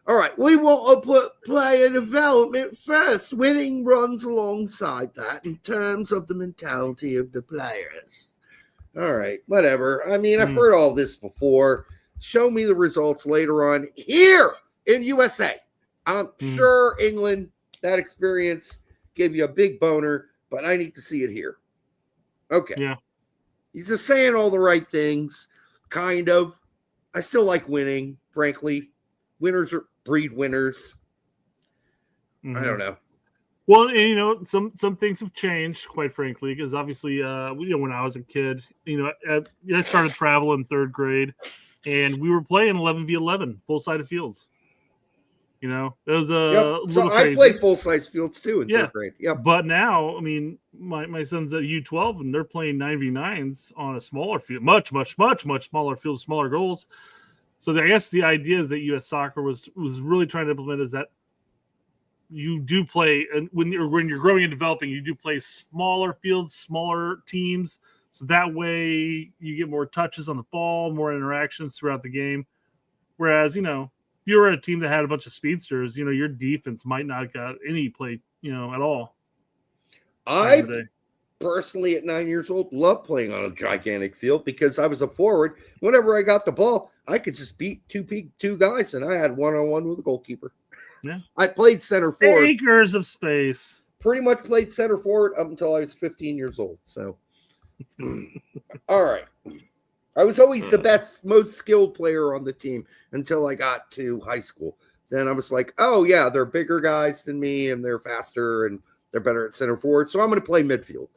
All right, we want to put player development first. Winning runs alongside that in terms of the mentality of the players. All right, whatever. I mean, I've heard all this before. Show me the results later on here in USA. I'm sure England, that experience gave you a big boner, but I need to see it here. Okay. Yeah. He's just saying all the right things, kind of. I still like winning, frankly. Winners breed winners. I don't know. Well, and, some things have changed, quite frankly, because obviously, when I was a kid, I started travel in 3rd grade, and we were playing 11v11 full-sided fields. It was So I played full-size fields too in 3rd grade. Yeah, but now, I mean, my son's at U12, and they're playing 9v9s on a smaller field, much smaller field, smaller goals. So I guess the idea is that U.S. Soccer was really trying to implement is that you do play, and when you're growing and developing, you do play smaller fields, smaller teams, so that way you get more touches on the ball, more interactions throughout the game. Whereas, if you were a team that had a bunch of speedsters, your defense might not have got any play, at all. I personally at 9 years old loved playing on a gigantic field because I was a forward. Whenever I got the ball, I could just beat two guys, and I had one-on-one with a goalkeeper. Yeah. I played center forward. Acres of space. Pretty much played center forward up until I was 15 years old. So, all right. I was always the best, most skilled player on the team until I got to high school. Then I was like, oh, yeah, they're bigger guys than me, and they're faster, and they're better at center forward. So I'm going to play midfield.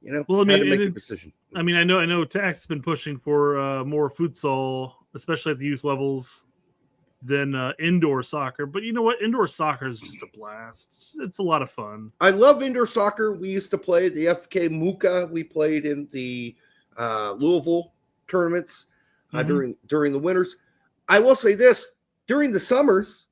You know, well, I mean, had to make a decision. I mean, I know Tech's been pushing for more futsal, especially at the youth levels, than indoor soccer. But you know what? Indoor soccer is just a blast. It's a lot of fun. I love indoor soccer. We used to play the FK Muka. We played in the Louisville tournaments during the winters. I will say this. During the summers,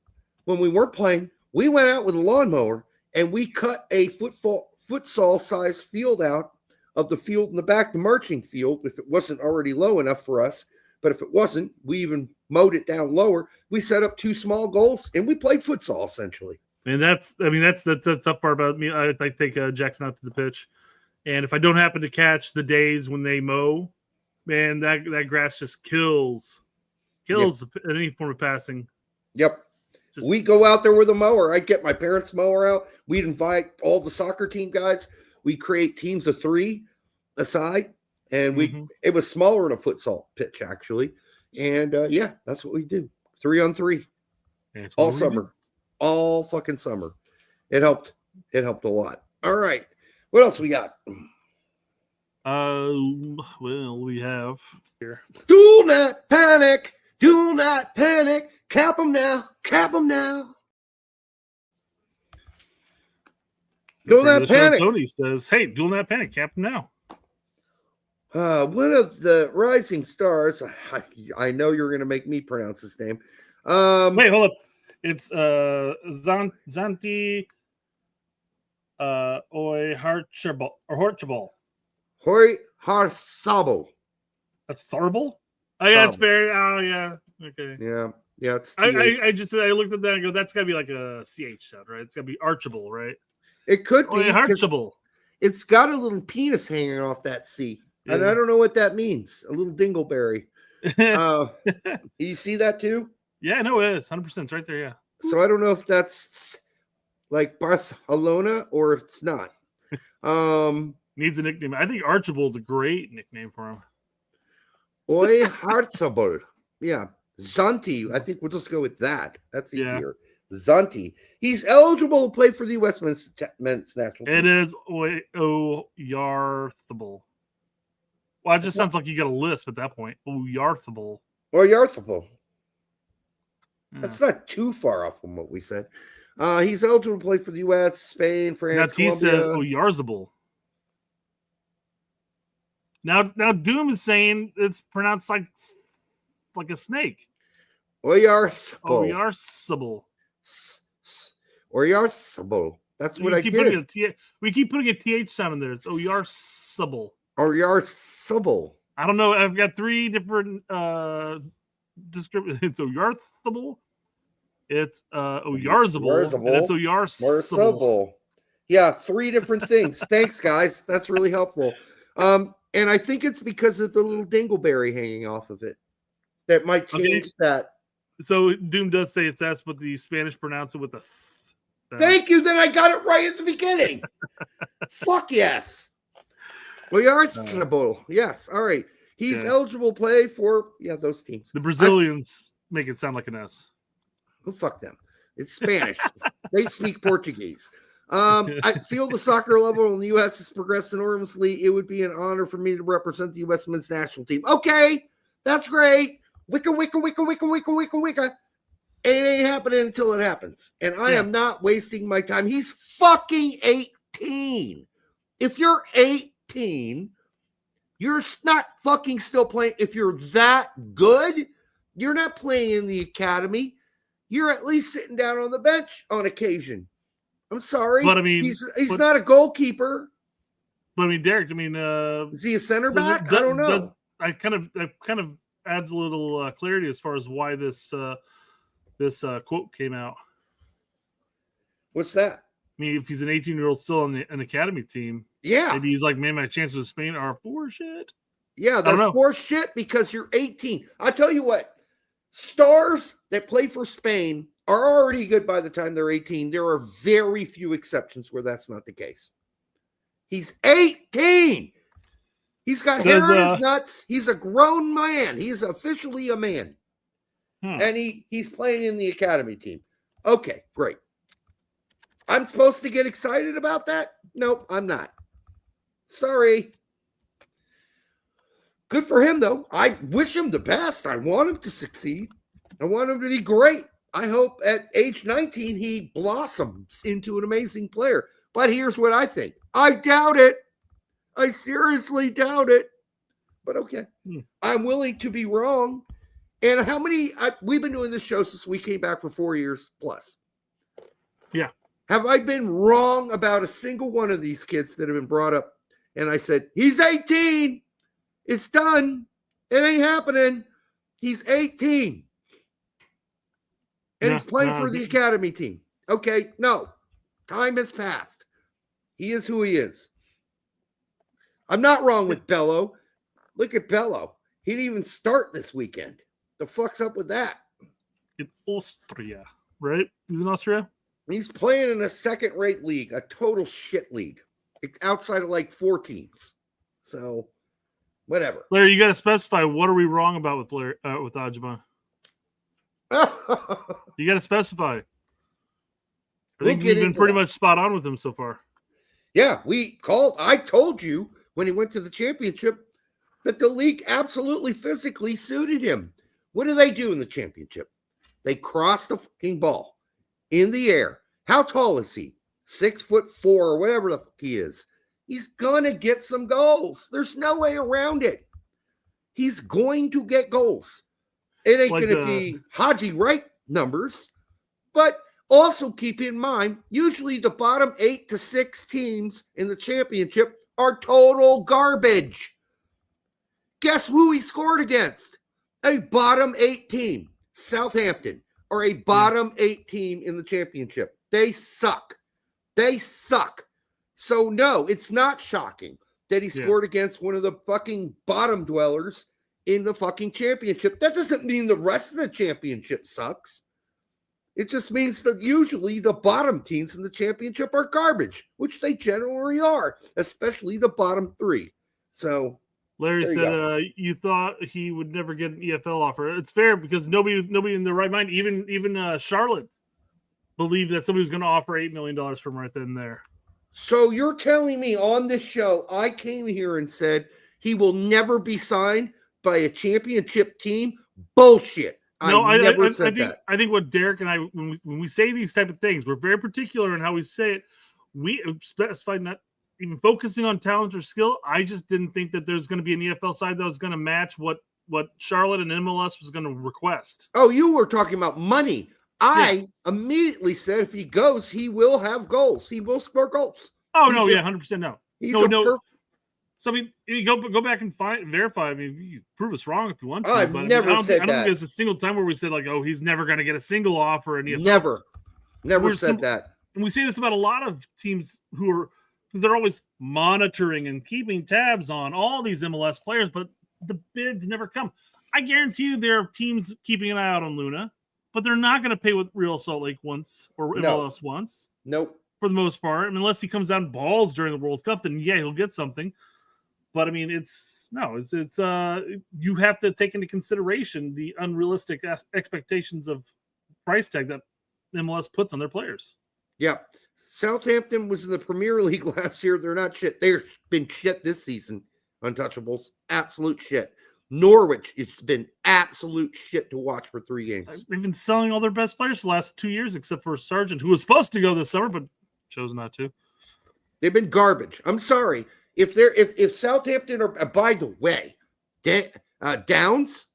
when we weren't playing, we went out with a lawnmower and we cut a futsal-sized field out of the field in the back, the marching field, if it wasn't already low enough for us. But if it wasn't, we even mowed it down lower. We set up 2 small goals, and we played futsal, essentially. And that's the tough part about me. I take Jackson out to the pitch. And if I don't happen to catch the days when they mow, man, that grass just kills any form of passing. Yep. We go out there with a mower. I'd get my parents' mower out. We'd invite all the soccer team guys. We create teams of 3 aside, and it was smaller than a futsal pitch actually. And yeah, that's what we do. 3-on-3 all summer, all fucking summer. It helped a lot. All right, what else we got? Well, we have here. Do not panic. Do not panic. Cap them now. Cap them now. Do not panic. Tony says, "Hey, do not panic. Cap them now." One of the rising stars. I know you're going to make me pronounce his name. Wait, hold up. It's Zanti Oi Harchable or Horchable. Hoi Harthabo. A Tharbal? Oh yeah, it's fair. Oh yeah. Okay. Yeah. It's I looked at that and go, that's gotta be like a CH sound, right? It's gotta be Archable, right? It could be Archable. It's got a little penis hanging off that C. Yeah. And I don't know what that means. A little dingleberry. You see that too? Yeah, no, it is 100%. It's right there. Yeah. So I don't know if that's like Barcelona or if it's not. Needs a nickname. I think Archibald is a great nickname for him. Oi Hartable. Yeah. Zanti. I think we'll just go with that. That's easier. Yeah. Zanti. He's eligible to play for the USMNT national team. It is Oyarthable. Well, it just sounds like you got a lisp at that point. Oyarthable. Oyarthable. That's not too far off from what we said. He's eligible to play for the U.S., Spain, France, Columbia. He says Oyarzable. Now Doom is saying it's pronounced like a snake. Oyarthable. Oyarthable. That's what I did. We keep putting a TH sound in there. It's Oyarthable. Oyarthable. I don't know. I've got 3 different descriptions. It's Oyarthable. It's Oyarzable. And it's Oyarzable. Yeah, 3 different things. Thanks, guys. That's really helpful. And I think it's because of the little dingleberry hanging off of it. That might change that. So Doom does say it's S, but the Spanish pronounce it with a th. Thank you. Then I got it right at the beginning. Fuck yes. We are yes. All right. He's eligible to play for those teams. The Brazilians make it sound like an S. Go fuck them. It's Spanish. They speak Portuguese. I feel the soccer level in the U.S. has progressed enormously. It would be an honor for me to represent the U.S. men's national team. Okay, that's great. Wicca. It ain't happening until it happens. And I am not wasting my time. He's fucking 18. If you're 18, you're not fucking still playing. If you're that good, you're not playing in the academy. You're at least sitting down on the bench on occasion. I'm sorry, but I mean, he's not a goalkeeper. But I mean, Derek, is he a center back? I don't know. That kind of adds a little clarity as far as why this quote came out. What's that? I mean, if he's an 18-year-old still on an academy team, Yeah. maybe he's like, man, my chances with Spain are for shit. Yeah, they're for shit because you're 18. I tell you what, stars that play for Spain are already good by the time they're 18. There are very few exceptions where that's not the case. He's 18. He's got hair on his nuts. He's a grown man. He's officially a man. And he's playing in the academy team. Okay, great. I'm supposed to get excited about that? Nope, I'm not. Sorry. Good for him, though. I wish him the best. I want him to succeed. I want him to be great. I hope at age 19 he blossoms into an amazing player. But here's what I think. I doubt it. I seriously doubt it. But okay. I'm willing to be wrong. And how many? We've been doing this show since we came back for 4 years plus. Yeah. Have I been wrong about a single one of these kids that have been brought up? And I said, he's 18. It's done. It ain't happening. He's 18. And he's playing for the academy team. Okay, no. Time has passed. He is who he is. I'm not wrong with Bello. Look at Bello. He didn't even start this weekend. The fuck's up with that? In Austria, right? He's in Austria? He's playing in a second-rate league, a total shit league. It's outside of like 4 teams. So, whatever. Larry, you got to specify what are we wrong about with Ajima? You got to specify. I think you've been pretty much spot on with him so far. Yeah, I told you when he went to the championship that the league absolutely physically suited him. What do they do in the championship? They cross the fucking ball in the air. How tall is he? 6'4" or whatever the fuck he is. He's gonna get some goals. There's no way around it. He's going to get goals. It ain't gonna be Haji Wright numbers, but also keep in mind, usually the bottom 8 to 6 teams in the championship are total garbage. Guess who he scored against? A bottom 8 team, Southampton, or a bottom 8 team in the championship. They suck. They suck. So no, it's not shocking that he scored against one of the fucking bottom dwellers in the fucking championship. That doesn't mean the rest of the championship sucks. It just means that usually the bottom teams in the championship are garbage, which they generally are, especially the bottom 3. So Larry said you thought he would never get an EFL offer. It's fair because nobody in their right mind, even Charlotte, believed that somebody was going to offer $8 million from right then and there. So you're telling me on this show, I came here and said he will never be signed by a championship team? Bullshit. No, I never said that. I think what Derek and I, when we say these type of things, we're very particular in how we say it. We specify not even focusing on talent or skill. I just didn't think that there's going to be an EFL side that was going to match what Charlotte and MLS was going to request. Oh, you were talking about money. I immediately said if he goes, he will have goals. He will score goals. Oh, no, 100% no. No. So, I mean, you go back and verify. I mean, you prove us wrong if you want to. I've never said that. I don't think there's a single time where we said, like, oh, he's never going to get a single offer. And Never said that. And we say this about a lot of teams because they're always monitoring and keeping tabs on all these MLS players, but the bids never come. I guarantee you there are teams keeping an eye out on Luna, but they're not going to pay with Real Salt Lake once or MLS once. Nope. For the most part. I mean, unless he comes down balls during the World Cup, then yeah, he'll get something. But I mean, it's you have to take into consideration the unrealistic expectations of price tag that MLS puts on their players. Yeah. Southampton was in the Premier League last year. They're not shit. They've been shit this season. Untouchables. Absolute shit. Norwich, it's been absolute shit to watch for 3 games. They've been selling all their best players for the last 2 years, except for Sargent, who was supposed to go this summer, but chose not to. They've been garbage. I'm sorry. If Southampton are, by the way, Downs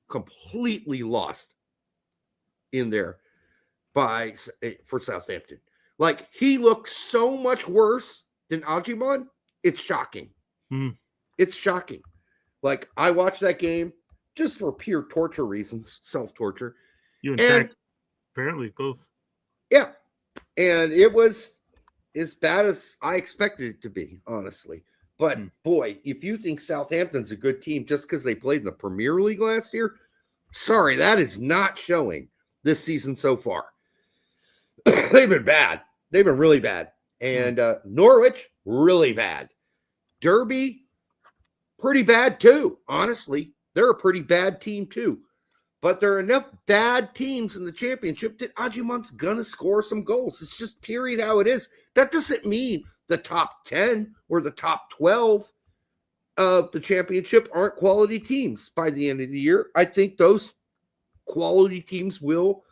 completely lost in there for Southampton. Like, he looks so much worse than Ajimon. It's shocking. It's shocking. Like, I watched that game just for pure torture reasons, self-torture. You and Tech, apparently, both. Yeah. And it was as bad as I expected it to be, honestly. But boy, if you think Southampton's a good team just because they played in the Premier League last year, sorry, that is not showing this season so far. They've been bad. They've been really bad. And Norwich, really bad. Derby, pretty bad too, honestly. They're a pretty bad team too. But there are enough bad teams in the championship that Ajuman's going to score some goals. It's just period how it is. That doesn't mean the top 10 or the top 12 of the championship aren't quality teams by the end of the year. I think those quality teams will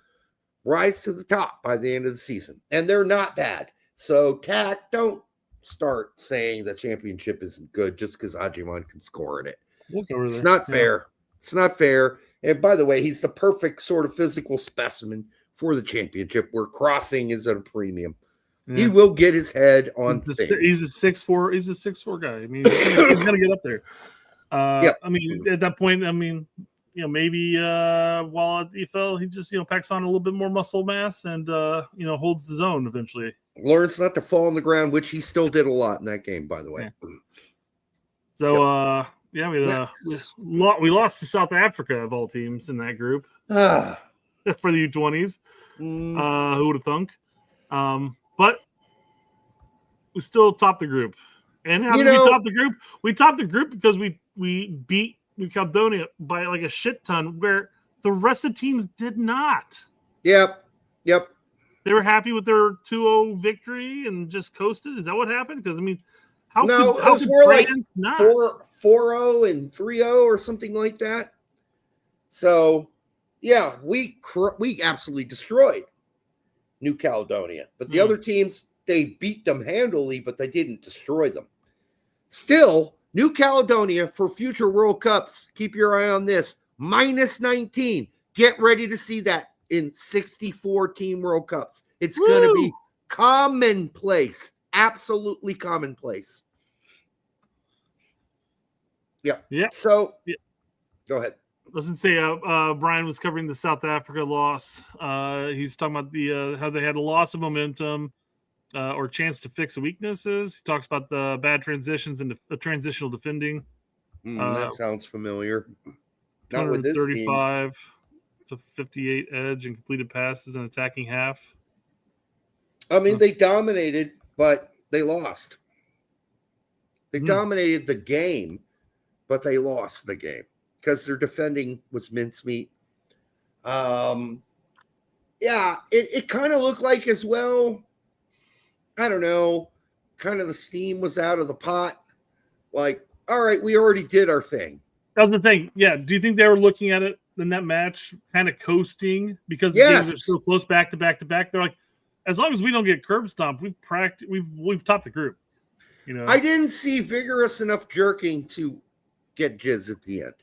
rise to the top by the end of the season. And they're not bad. So, Tack, don't start saying the championship isn't good just because Ajuman can score in it. It's not fair. It's not fair. And by the way, he's the perfect sort of physical specimen for the championship where crossing is at a premium. Yeah. He will get his head on things. He's a 6'4". He's a 6'4" guy. I mean, he's gonna get up there. I mean, at that point, I mean, maybe while at EFL, he just packs on a little bit more muscle mass and holds his own eventually. Learns not to fall on the ground, which he still did a lot in that game, by the way. Yeah. So we lost to South Africa of all teams in that group for the U20s. Who would have thunk? But we still topped the group. And how did we top the group? We topped the group because we beat New Caledonia by like a shit ton, where the rest of the teams did not. Yep. They were happy with their 2-0 victory and just coasted. Is that what happened? Because I mean, how could we're like not? 4-0 and 3-0 or something like that. So, yeah, we absolutely destroyed New Caledonia. But the other teams, they beat them handily, but they didn't destroy them. Still, New Caledonia for future World Cups, keep your eye on this, -19. Get ready to see that in 64-team World Cups. It's going to be commonplace. Absolutely commonplace. Yeah. So, go ahead. I was going to say, Brian was covering the South Africa loss. He's talking about how they had a loss of momentum or chance to fix weaknesses. He talks about the bad transitions and the transitional defending. That sounds familiar. Not with this 35 to 58 edge and completed passes and attacking half. I mean, they dominated, but they lost. They dominated the game, but they lost the game because their defending was mincemeat. It kind of looked like as well, I don't know, kind of the steam was out of the pot. Like, all right, we already did our thing. That was the thing. Yeah. Do you think they were looking at it in that match kind of coasting because the games are so close back to back to back? They're like, as long as we don't get curb stomped, we've topped the group. I didn't see vigorous enough jerking to get jizz at the end,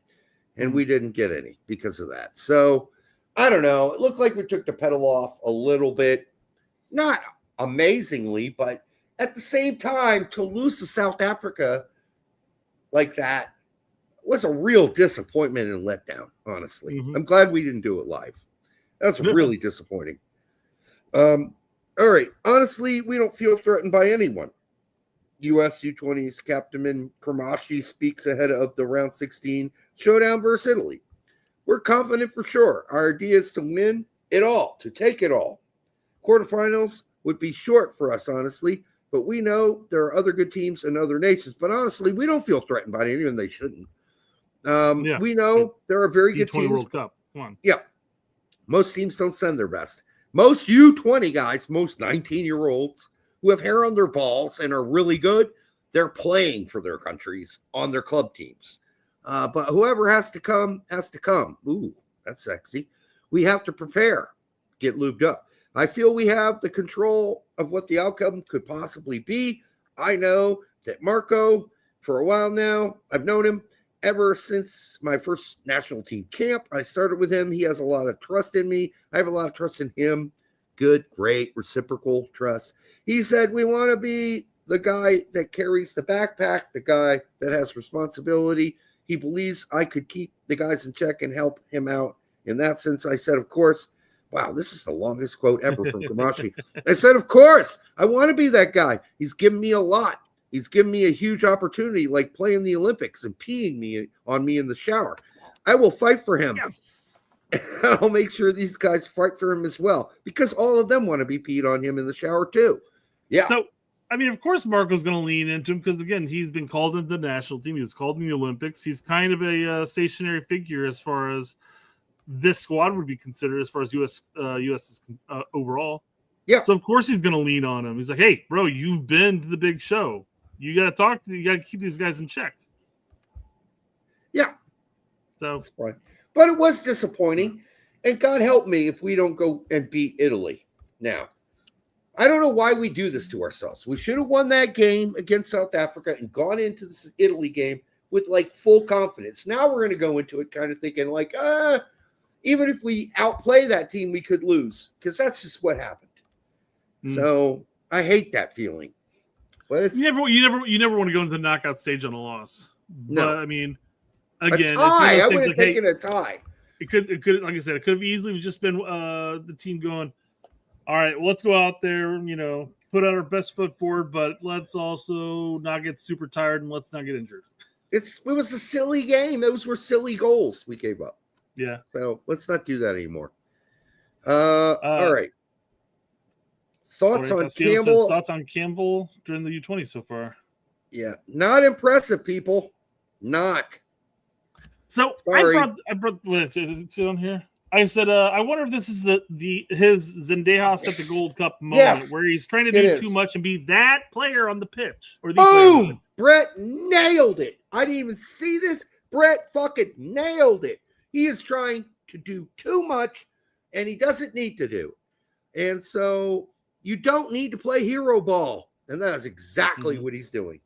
and we didn't get any because of that. So I don't know. It looked like we took the pedal off a little bit, not amazingly, but at the same time, to lose to South Africa like that was a real disappointment and letdown. Honestly, I'm glad we didn't do it live. That's really disappointing. All right. Honestly, we don't feel threatened by anyone. U.S. U20's Captain Kramashi speaks ahead of the round 16 showdown versus Italy. We're confident for sure. Our idea is to win it all, to take it all. Quarterfinals would be short for us, honestly, but we know there are other good teams and other nations. But honestly, we don't feel threatened by anyone. They shouldn't. We know there are very good teams. World Cup. Come on. Yeah. Most teams don't send their best. Most U20 guys, most 19-year-olds who have hair on their balls and are really good, they're playing for their countries on their club teams. But whoever has to come, has to come. Ooh, that's sexy. We have to prepare, get lubed up. I feel we have the control of what the outcome could possibly be. I know that Marco, for a while now, I've known him ever since my first national team camp. I started with him. He has a lot of trust in me. I have a lot of trust in him. Good, great, reciprocal trust. He said, we want to be the guy that carries the backpack, the guy that has responsibility. He believes I could keep the guys in check and help him out. In that sense, I said, of course, Wow, this is the longest quote ever from Kamashi. I said, of course, I want to be that guy. He's given me a lot. He's given me a huge opportunity, like playing the Olympics and peeing on me in the shower. I will fight for him. Yes. I'll make sure these guys fight for him as well, because all of them want to be peed on him in the shower too. Yeah. So, I mean, of course, Marco's going to lean into him because, again, he's been called into the national team. He was called in the Olympics. He's kind of a stationary figure as far as this squad would be considered, as far as U.S. is overall. Yeah. So, of course, he's going to lean on him. He's like, hey, bro, you've been to the big show. You got to you got to keep these guys in check. Yeah. So, that's fine. But it was disappointing. And God help me if we don't go and beat Italy now. I don't know why we do this to ourselves. We should have won that game against South Africa and gone into this Italy game with like full confidence. Now we're going to go into it kind of thinking like, even if we outplay that team, we could lose, because that's just what happened. So I hate that feeling. But it's you never want to go into the knockout stage on a loss. No. But I mean, again, a tie. I would have taken a tie. It could, like I said, it could have easily just been the team going, all right, let's go out there, put out our best foot forward, but let's also not get super tired and let's not get injured. It was a silly game. Those were silly goals we gave up. Yeah. So let's not do that anymore. All right. Thoughts on Campbell? Thoughts on Campbell during the U20 so far? Yeah, not impressive, people. Not. So sorry. I brought what's it on here? I said, I wonder if this is his Zendejas at the Gold Cup moment where he's trying to do too much and be that player on the pitch. Or boom! Brett nailed it. I didn't even see this. Brett fucking nailed it. He is trying to do too much, and he doesn't need to do. And so you don't need to play hero ball. And that is exactly what he's doing.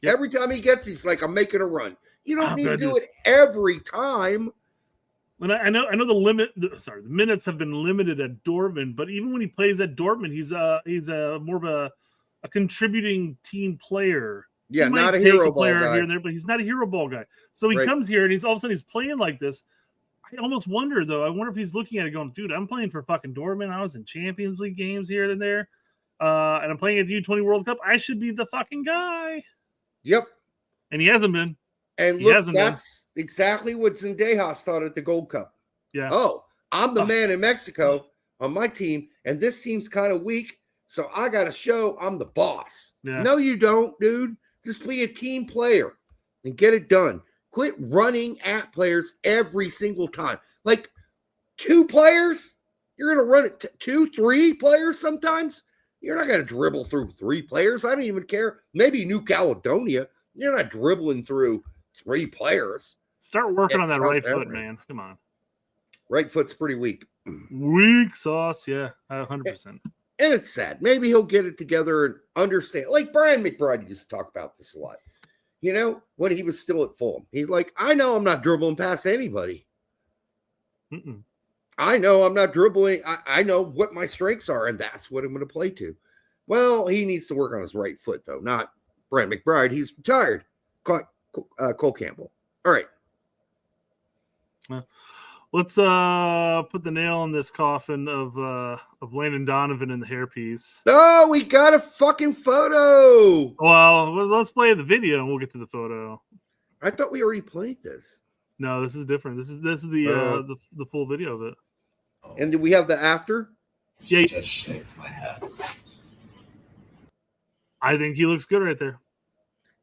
Yep. Every time he gets, he's like, I'm making a run. You don't need to do it every time. And I know the minutes have been limited at Dortmund, but even when he plays at Dortmund, he's more of a contributing team player. Yeah, not a hero ball guy. Here and there, but he's not a hero ball guy. So he comes here and he's all of a sudden he's playing like this. I almost wonder though. I wonder if he's looking at it going, dude, I'm playing for fucking Dortmund. I was in Champions League games here and there, and I'm playing at the U20 World Cup. I should be the fucking guy. Yep. And he hasn't been. And look, that's exactly what Zendejas thought at the Gold Cup. Yeah. Oh, I'm the man in Mexico on my team, and this team's kind of weak, so I got to show I'm the boss. Yeah. No, you don't, dude. Just be a team player and get it done. Quit running at players every single time. Like 2 players, you're going to run it 2, 3 players sometimes. You're not going to dribble through 3 players. I don't even care. Maybe New Caledonia. You're not dribbling through 3 players. Start working on that right foot, man. Come on. Right foot's pretty weak. Weak sauce, yeah, 100%. And it's sad. Maybe he'll get it together and understand. Like Brian McBride used to talk about this a lot. When he was still at Fulham. He's like, I know I'm not dribbling past anybody. I know I'm not dribbling. I know what my strengths are, and that's what I'm going to play to. Well, he needs to work on his right foot, though, not Brian McBride. He's retired. Cole Campbell. All right. Let's put the nail in this coffin of Landon Donovan and the hairpiece. Oh, we got a fucking photo. Well, let's play the video and we'll get to the photo. I thought we already played this. No, this is different. This is the full video of it. And do we have the after? Yeah. Just shaved my head. I think he looks good right there.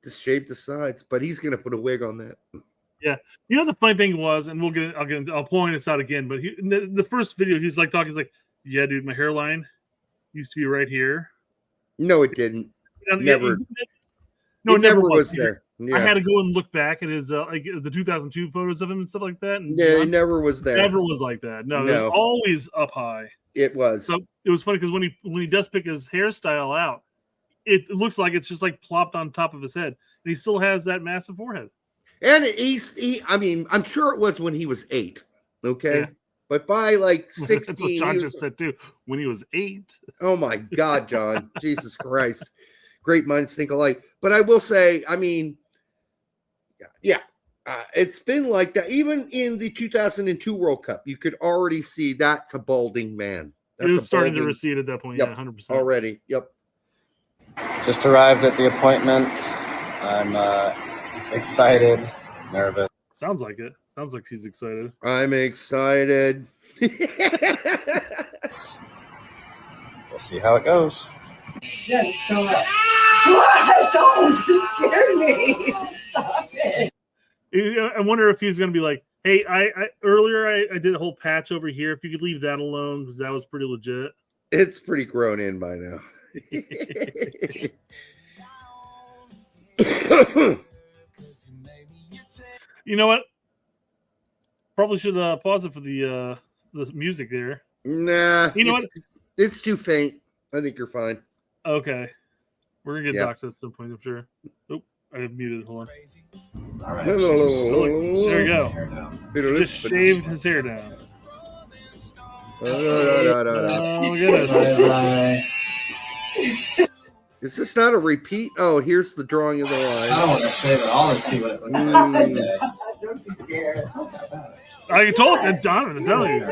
Just shaved the sides, but he's gonna put a wig on that. Yeah, the funny thing was, and I'll point this out again. But the first video, he's like talking, he's like, "Yeah, dude, my hairline used to be right here." No, it didn't. Never. No, it never was there. Yeah. I had to go and look back at his like the 2002 photos of him and stuff like that. And yeah, it never was there. Never was like that. No, it was always up high. It was. So it was funny because when he does pick his hairstyle out, it looks like it's just like plopped on top of his head, and he still has that massive forehead. And I mean, I'm sure it was when he was 8. Okay. Yeah. But by like 16. That's what John just said too. When he was 8. Oh my God, John. Jesus Christ. Great minds think alike. But I will say, I mean, yeah. It's been like that. Even in the 2002 World Cup, you could already see that's a balding man. That's It was starting to recede at that point. Yep, Yeah, 100%. already. Yep. Just arrived at the appointment. I'm excited, nervous. Sounds like it. Sounds like he's excited. I'm excited. We'll see how it goes. Yeah, show up. What? Don't, you scared me. Stop it. I wonder if he's going to be like, hey, I earlier I did a whole patch over here. If you could leave that alone, because that was pretty legit. It's pretty grown in by now. You know what? Probably should pause it for the music there. Nah. You know what? It's too faint. I think you're fine. Okay. We're going to get Yeah. docked at some point, I'm sure. Oh, I have muted. Hold on. All right. There we go. Just shaved his hair down. Oh, goodness. Is this not a repeat? Oh, here's the drawing of the line. I don't want to save it. I want to see what it looks like. Don't be scared. I told him, Donovan, I'm telling you.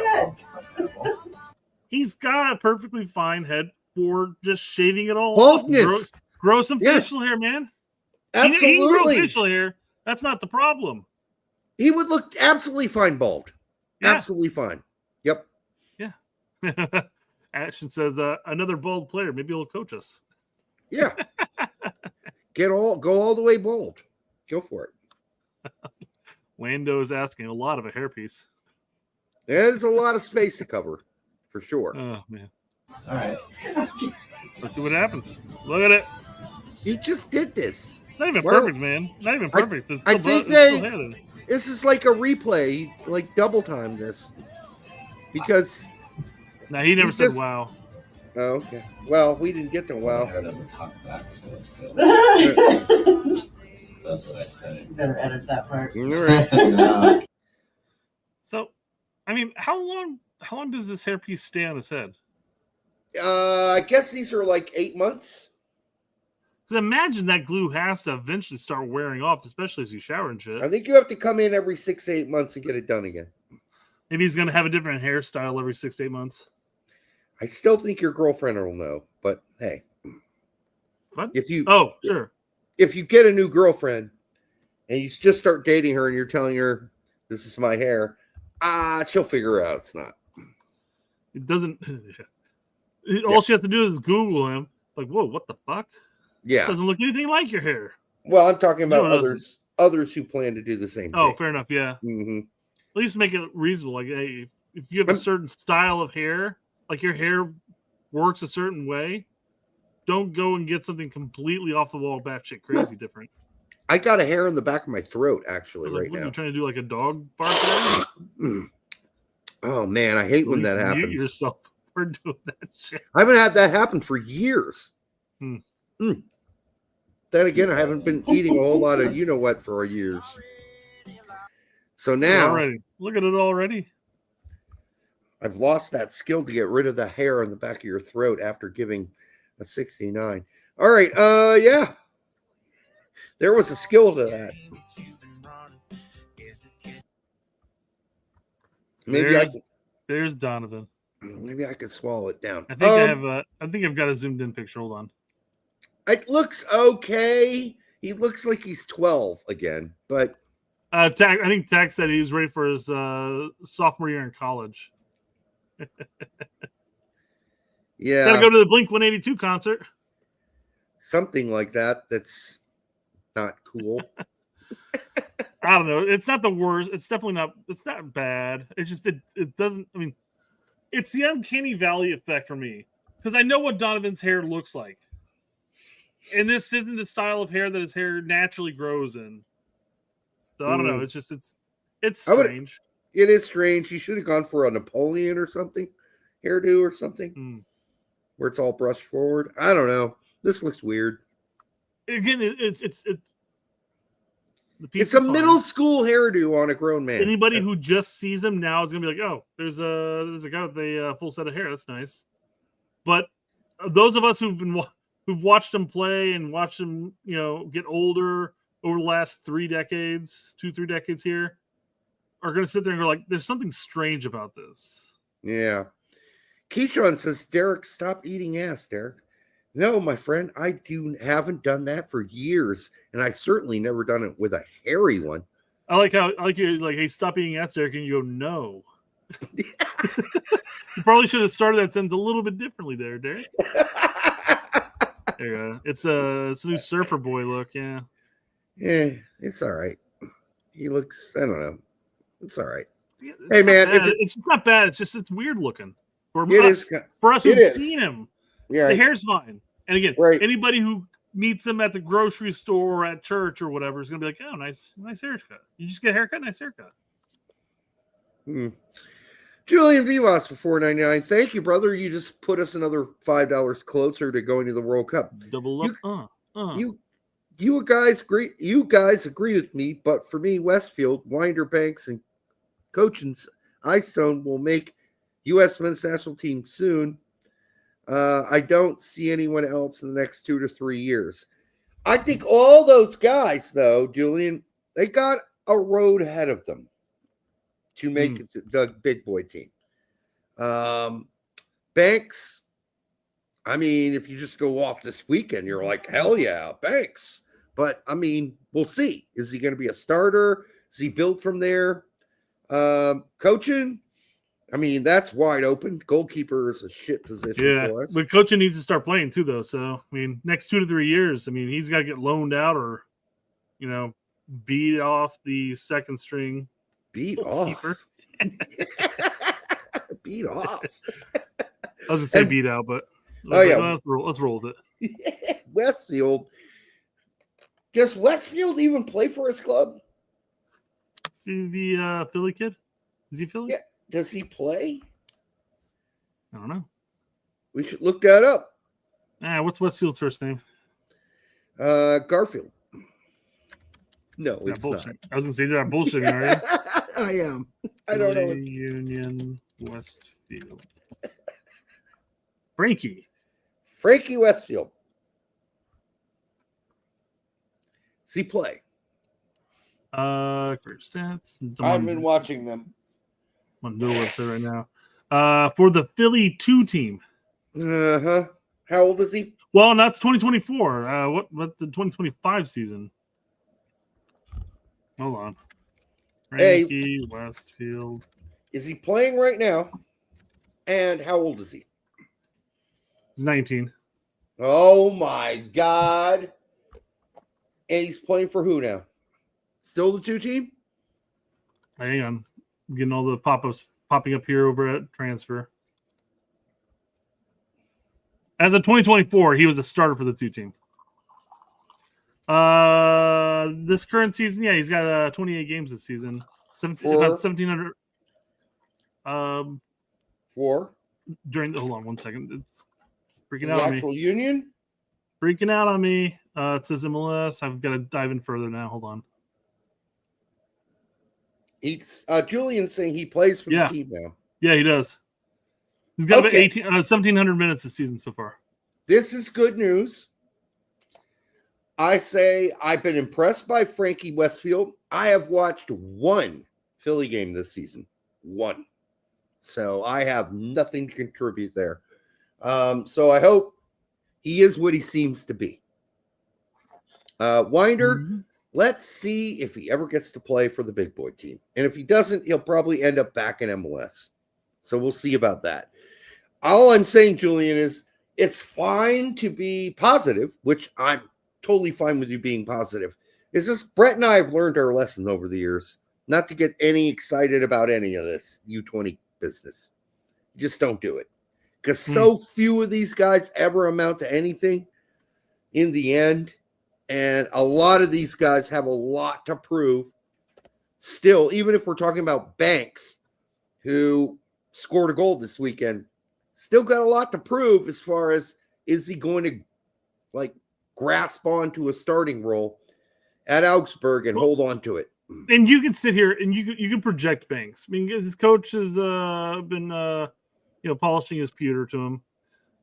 He's got a perfectly fine head for just shaving it all off. Baldness. Grow some Yes. facial hair, man. Absolutely. He can grow facial hair. That's not the problem. He would look absolutely fine bald. Yeah. Absolutely fine. Yep. Ashton says, another bald player. Maybe he'll coach us. Yeah. Go all the way bald. Go for it. Lando is asking a lot of a hairpiece. There's a lot of space to cover, for sure. Oh, man. All right. Let's see what happens. Look at it. He just did this. It's not even Well, perfect, man. Not even perfect. It's I still think it's still headed. this is like a replay, like double time this. Because Now, he never He's said just- wow. oh, okay. Well, we didn't get to wow. Hair doesn't talk back, so that's good. That's what I said. You better edit that part. All right. No. So, I mean, how long does this hairpiece stay on his head? I guess these are like 8 months. Because imagine that glue has to eventually start wearing off, especially as you shower and shit. I think you have to come in every 6 to 8 months and get it done again. Maybe he's going to have a different hairstyle every 6 to 8 months. I still think your girlfriend will know, but hey, What? if you Sure. if you get a new girlfriend and you just start dating her and you're telling her this is my hair, she'll figure out it's not. It doesn't. All she has to do is Google him. Like, whoa, what the fuck? Yeah. Doesn't look anything like your hair. Well, I'm talking about No, it doesn't. others who plan to do the same Oh, thing. fair enough. Yeah. Mm-hmm. At least make it reasonable. Like, hey, if you have a certain style of hair, like your hair works a certain way, don't go and get something completely off the wall, batshit crazy different. I got a hair in the back of my throat I actually was like, right what, now. you trying to do like a dog bark there? Oh man, I hate At when that least mute happens. yourself for doing that shit. I haven't had that happen for years. Hmm. Then again, I haven't been eating a whole lot of you know what for years. So now Already. Look at it already. I've lost that skill to get rid of the hair on the back of your throat after giving a 69. All right, yeah. There was a skill to that. There's Donovan. Maybe I could swallow it down. I think I have I think I've got a zoomed in picture. Hold on. It looks okay. He looks like he's 12 again, but I think Tag said he's ready for his sophomore year in college. yeah, Gotta go to the Blink 182 concert. something like that. That's not cool. I don't know. It's not the worst. It's definitely not. It's not bad. It's just it doesn't. I mean, it's the uncanny valley effect for me because I know what Donovan's hair looks like, and this isn't the style of hair that his hair naturally grows in. So I don't know. It's just it's strange. It is strange. You should have gone for a Napoleon or something, hairdo or something, where it's all brushed forward. I don't know. This looks weird. Again, It's a middle school hairdo on a grown man. Anybody who just sees him now is gonna be like, "Oh, there's a guy with a full set of hair. That's nice." But those of us who've watched him play and watched him, get older over the last 3 decades here are going to sit there and go like, there's something strange about this. Yeah. Keyshawn says, Derek, stop eating ass, Derek. No, my friend, I haven't done that for years, and I certainly never done it with a hairy one. I like you like, hey, stop eating ass, Derek, and you go, no. You probably should have started that sentence a little bit differently there, Derek. There you go. It's a new surfer boy look, yeah. Yeah, it's all right. He looks, I don't know. It's all right. Yeah, hey, man. It's not bad. It's just, it's weird looking. For us who've seen him, yeah, the hair's fine. And again, right. Anybody who meets him at the grocery store or at church or whatever is going to be like, oh, nice haircut. You just get a haircut, nice haircut. Julian Vivas for $4.99. Thank you, brother. You just put us another $5 closer to going to the World Cup. Double up. You guys agree with me, but for me, Westfield, Winder, Banks, and Coachins Eyestone will make U.S. men's national team soon. I don't see anyone else in the next 2 to 3 years. I think all those guys, though, Julian, they got a road ahead of them to make it the big boy team. Banks, I mean, if you just go off this weekend, you're like, hell yeah, Banks. But, I mean, we'll see. Is he going to be a starter? Is he built from there? Coaching, I mean, that's wide open. Goalkeeper is a shit position for us. But coaching needs to start playing too, though. So, I mean, next 2 to 3 years, I mean, he's got to get loaned out or, beat off the second string. Beat off. Beat off. I was going to say beat out, but let's roll with it. Westfield. Does Westfield even play for his club? See the Philly kid? Is he Philly? Yeah. Does he play? I don't know. We should look that up. What's Westfield's first name? Garfield. No, it's not. I was going to say, you're not bullshitting, are you? I am. I don't know. Union Westfield. Frankie Westfield. Does he play? Career stats. I've been watching them. I'm on the website right now. For the Philly 2 team. How old is he? Well, that's 2024. What the 2025 season? Hold on. Frankie Westfield. Is he playing right now? And how old is he? He's 19. Oh my God. And he's playing for who now? Still the 2 team? Hang on. I'm getting all the pop-ups popping up here over at transfer. As of 2024, he was a starter for the 2 team. This current season, he's got 28 games this season. About 1,700. Hold on 1 second. It's freaking out on me. Union? Freaking out on me. It says MLS. I've got to dive in further now. Hold on. He's Julian's saying he plays for the team now. Yeah, he does. He's got about 1,700 minutes this season so far. This is good news. I say I've been impressed by Frankie Westfield. I have watched 1 Philly game this season. 1. So I have nothing to contribute there. So I hope he is what he seems to be. Winder, let's see if he ever gets to play for the big boy team. And if he doesn't, he'll probably end up back in MLS. So we'll see about that. All I'm saying, Julian, is it's fine to be positive, which I'm totally fine with you being positive. It's just Brett and I have learned our lesson over the years not to get any excited about any of this U20 business. Just don't do it. Because so few of these guys ever amount to anything in the end. And a lot of these guys have a lot to prove still, even if we're talking about Banks, who scored a goal this weekend, still got a lot to prove as far as is he going to grasp onto a starting role at Augsburg and hold on to it. And you can sit here and you can project Banks. I mean, his coach has been polishing his pewter to him.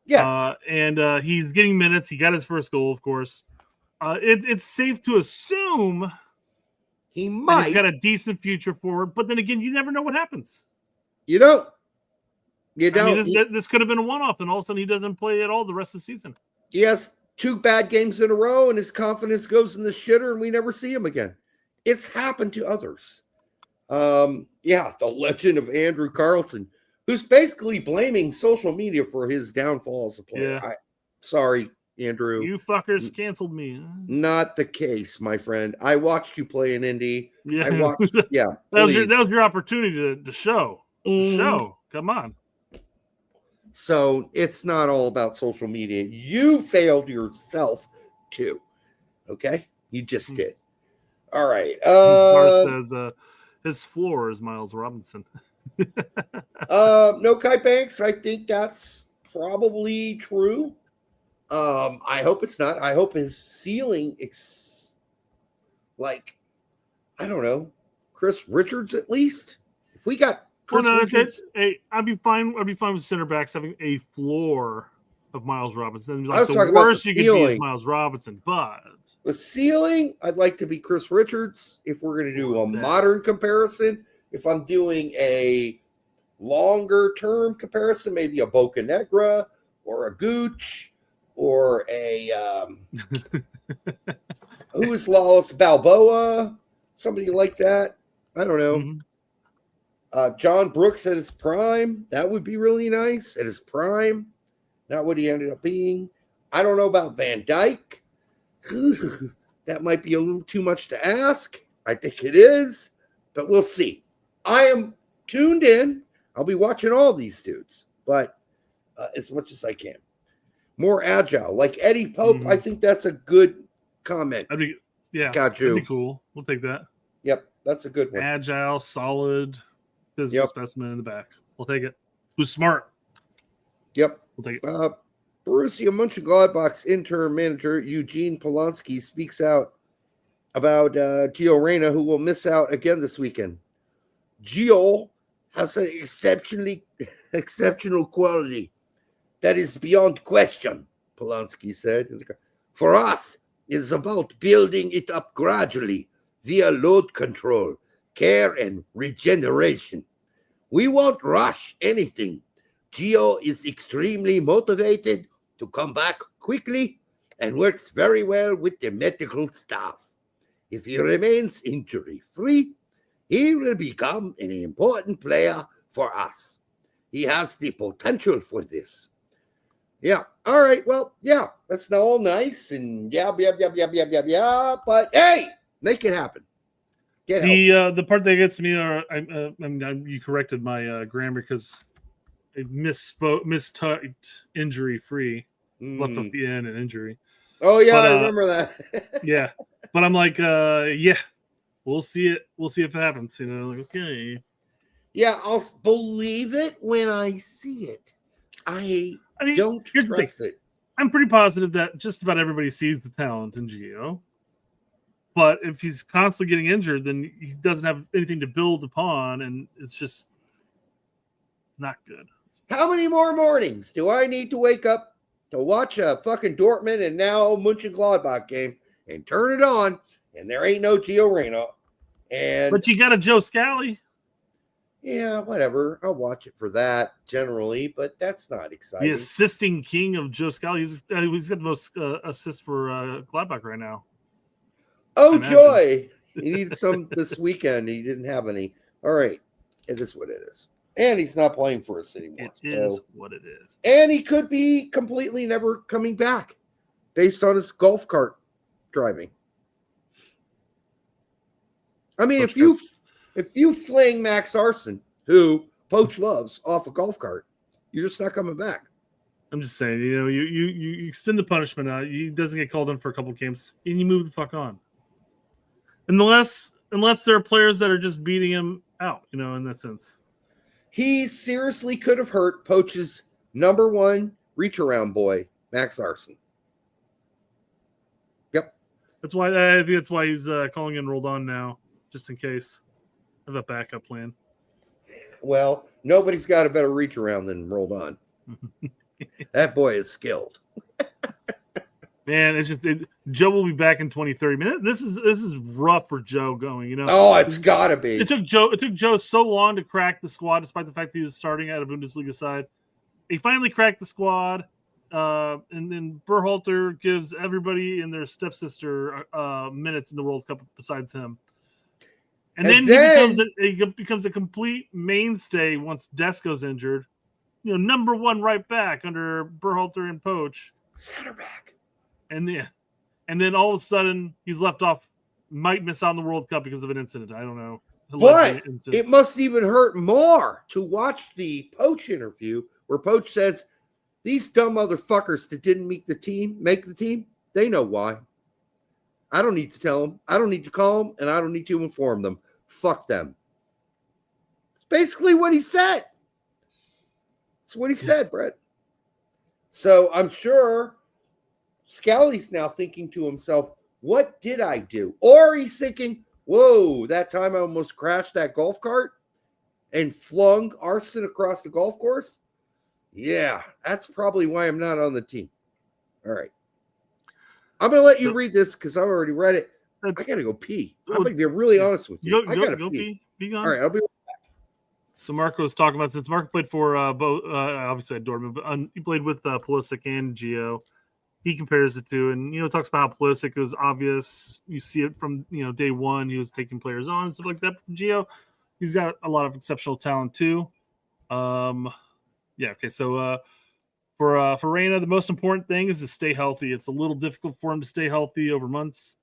Yes. And he's getting minutes. He got his first goal, of course. It's safe to assume he that might. he's got a decent future forward, but then again, you never know what happens. You don't. You I don't. mean, this could have been a one-off, and all of a sudden he doesn't play at all the rest of the season. He has 2 bad games in a row, and his confidence goes in the shitter, and we never see him again. It's happened to others. The legend of Andrew Carlton, who's basically blaming social media for his downfall as a player. Yeah. Sorry, Andrew. You fuckers canceled me. Not the case, my friend. I watched you play in Indy. Yeah, I watched. Yeah, that was your opportunity to show. Show. Come on. So it's not all about social media. You failed yourself too. Okay, you just did. All right. Mars says his floor is Miles Robinson. No Kai Banks. I think that's probably true. I hope it's not. I hope his ceiling I don't know, Chris Richards at least. If we got Chris Richards, I'd be fine. I'd be fine with center backs having a floor of Miles Robinson. I was the talking about worst the you could be is ceiling. Miles Robinson, but the ceiling, I'd like to be Chris Richards. If we're going to do a modern comparison, if I'm doing a longer term comparison, maybe a Boca Negra or a Gooch or a who is Lawless Balboa, somebody like that. I don't know. John Brooks at his prime, that would be really nice. At his prime, not what he ended up being. I don't know about Van Dyke. That might be a little too much to ask. I think it is, but we'll see. I am tuned in. I'll be watching all these dudes, but as much as I can. More agile, like Eddie Pope. I think that's a good comment. Got you. That'd be cool. We'll take that. Yep, that's a good one. Agile, solid, physical specimen in the back. We'll take it. Who's smart? Yep, we'll take it. Borussia Mönchengladbach's interim manager Eugene Polanski speaks out about Gio Reyna, who will miss out again this weekend. Gio has an exceptional quality that is beyond question, Polanski said. For us, it is about building it up gradually via load control, care, and regeneration. We won't rush anything. Gio is extremely motivated to come back quickly and works very well with the medical staff. If he remains injury-free, he will become an important player for us. He has the potential for this. Yeah. All right. Well, yeah, that's all nice and yeah. But hey, make it happen. The part that gets me, you corrected my grammar because I mistyped injury free, left off the N and injury. Oh yeah, I remember that. Yeah, but I'm like, yeah, we'll see it. We'll see if it happens. You know, like okay. Yeah, I'll believe it when I see it. I mean, don't trust it. I'm pretty positive that just about everybody sees the talent in Gio. But if he's constantly getting injured, then he doesn't have anything to build upon, and it's just not good. How many more mornings do I need to wake up to watch a fucking Dortmund and now Mönchengladbach game and turn it on, and there ain't no Gio Reyna? But you got a Joe Scally. Yeah, whatever. I'll watch it for that generally, but that's not exciting. The assisting king of Joe Scally. He's got the most assists for Gladbach right now. Oh, joy. He needed some this weekend. He didn't have any. All right. It is what it is. And he's not playing for us anymore. It is what it is. And he could be completely never coming back based on his golf cart driving. I mean, if you fling Max Arson, who Poach loves, off a golf cart, you're just not coming back. I'm just saying, you know, you extend the punishment out. He doesn't get called in for a couple of games, and you move the fuck on. Unless there are players that are just beating him out, you know, in that sense. He seriously could have hurt Poach's number one reach around boy, Max Arson. Yep. That's why I think that's why he's calling in Roldan now, just in case. Have a backup plan. Well, nobody's got a better reach around than Roldan. That boy is skilled. Man, it's just Joe will be back in 2030. Man, this is rough for Joe going. You know. Oh, it's gotta be. It took Joe so long to crack the squad, despite the fact that he was starting at a Bundesliga side. He finally cracked the squad, and then Berhalter gives everybody and their stepsister minutes in the World Cup besides him. And then he becomes a complete mainstay once Dest goes injured. You know, number one right back under Berhalter and Poach. Center back. And then all of a sudden he's left off, might miss out on the World Cup because of an incident. I don't know. But it must even hurt more to watch the Poach interview where Poach says, these dumb motherfuckers that didn't make the team, they know why. I don't need to tell them. I don't need to call them, and I don't need to inform them. Fuck them. It's basically what he said. It's what he said, Brett. So I'm sure Scally's now thinking to himself, what did I do? Or he's thinking, whoa, that time I almost crashed that golf cart and flung arson across the golf course? Yeah, that's probably why I'm not on the team. All right. I'm going to let you read this because I've already read it. I got to go pee. I'm going to be really honest with you. I got to pee. Be gone. All right, I'll be right back. So Marco was talking about, since Marco played for both, obviously at Dortmund, but he played with Pulisic and Gio. He compares the two, and talks about how Pulisic was obvious. You see it from day one. He was taking players on and stuff like that. From Gio, he's got a lot of exceptional talent too. Yeah. Okay. So for Reyna, the most important thing is to stay healthy. It's a little difficult for him to stay healthy over months.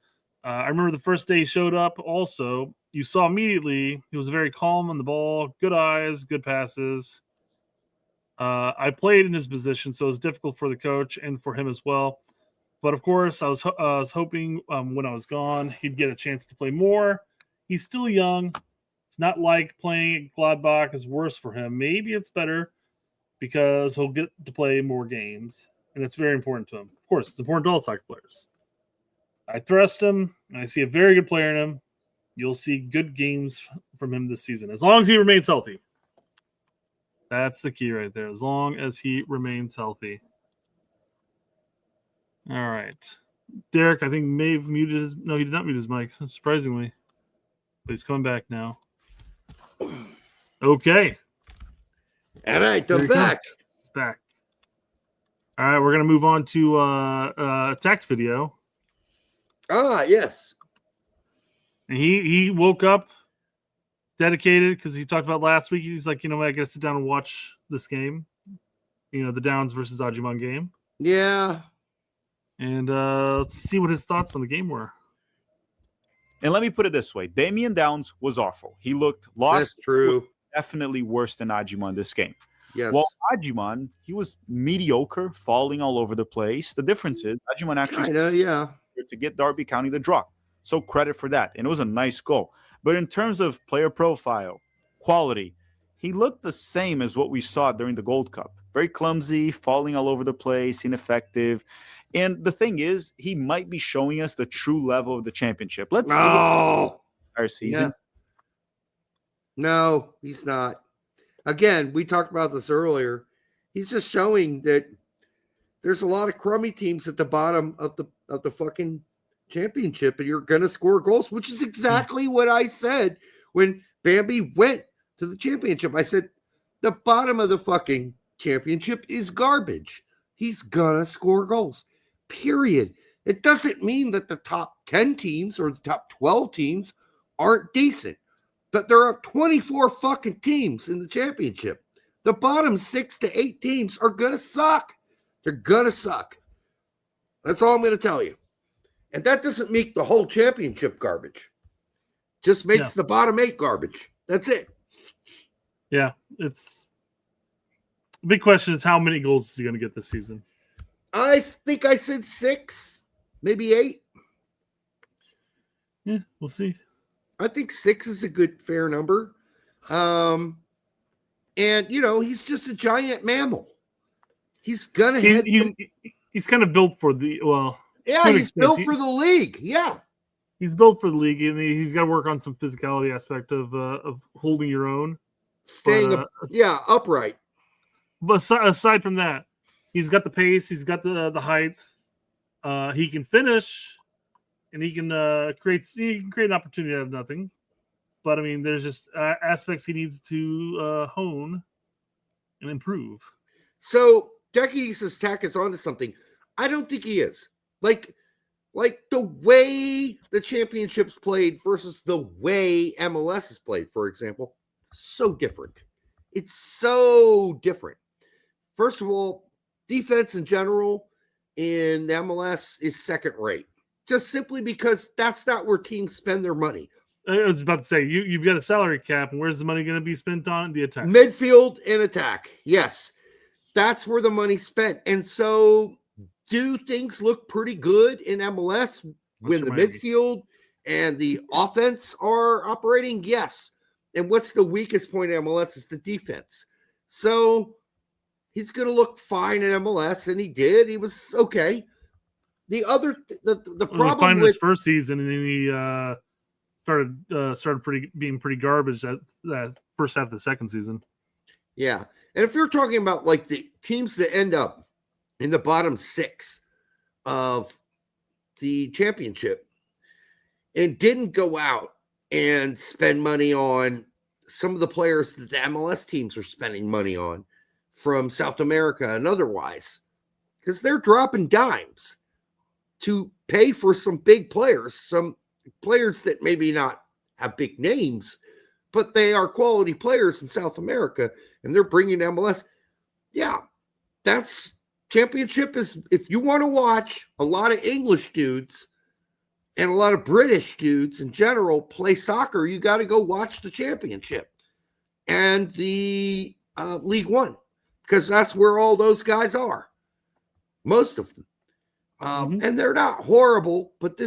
I remember the first day he showed up. Also, you saw immediately he was very calm on the ball, good eyes, good passes. I played in his position, so it was difficult for the coach and for him as well. But of course, I was hoping when I was gone, he'd get a chance to play more. He's still young. It's not like playing at Gladbach is worse for him. Maybe it's better because he'll get to play more games, and it's very important to him. Of course, it's important to all soccer players. I trust him, and I see a very good player in him. You'll see good games from him this season, as long as he remains healthy. That's the key right there. As long as he remains healthy. All right. Derek, I think may have muted his... No, he did not mute his mic, surprisingly. But he's coming back now. Okay. All right, I'm back. It's back. All right, we're going to move on to Tact video. Ah, yes. And he woke up dedicated because he talked about last week. He's like, I got to sit down and watch this game. The Downs versus Ajimon game. Yeah. And let's see what his thoughts on the game were. And let me put it this way. Damian Downs was awful. He looked lost. That's true. Definitely worse than Ajimon this game. Yes. Well, Ajimon, he was mediocre, falling all over the place. The difference is Ajimon actually to get Derby County the draw. So credit for that. And it was a nice goal. But in terms of player profile, quality, he looked the same as what we saw during the Gold Cup. Very clumsy, falling all over the place, ineffective. And the thing is, he might be showing us the true level of the championship. Let's see our season. Yeah. No, he's not. Again, we talked about this earlier. He's just showing that there's a lot of crummy teams at the bottom of the fucking championship, and you're going to score goals, which is exactly what I said when Bambi went to the championship. I said, the bottom of the fucking championship is garbage. He's going to score goals, period. It doesn't mean that the top 10 teams or the top 12 teams aren't decent, but there are 24 fucking teams in the championship. The bottom 6 to 8 teams are going to suck. They're going to suck. That's all I'm going to tell you. And that doesn't make the whole championship garbage. Just makes the bottom 8 garbage. That's it. Yeah, it's the big question is how many goals is he going to get this season? I think I said 6, maybe 8. Yeah, we'll see. I think 6 is a good, fair number. And, he's just a giant mammal. He's going to he's kind of built for the, he's built for the league. Yeah. He's built for the league, and he's got to work on some physicality aspect of holding your own. Staying upright. But aside from that, he's got the pace, he's got the height. He can finish, and he can create an opportunity out of nothing. But I mean, there's just aspects he needs to hone and improve. So Decky says Tack is onto something. I don't think he is. Like the way the championships played versus the way MLS is played, for example, so different. It's so different. First of all, defense in general in MLS is second rate, just simply because that's not where teams spend their money. I was about to say, you've got a salary cap, and where's the money going to be spent on? The attack. Midfield and attack. Yes. That's where the money's spent. And so do things look pretty good in MLS when the midfield and the offense are operating? Yes. And what's the weakest point in MLS is the defense. So he's going to look fine in MLS, and he did. He was okay. The problem with his first season, and then he started being pretty garbage that first half of the second season. Yeah. And if you're talking about like the teams that end up in the bottom 6 of the championship and didn't go out and spend money on some of the players that the MLS teams are spending money on from South America and otherwise, because they're dropping dimes to pay for some big players, some players that maybe not have big names, but they are quality players in South America, and they're bringing MLS. Yeah, that's championship is, if you want to watch a lot of English dudes and a lot of British dudes in general play soccer, you got to go watch the championship and the League One, because that's where all those guys are, most of them. And they're not horrible, but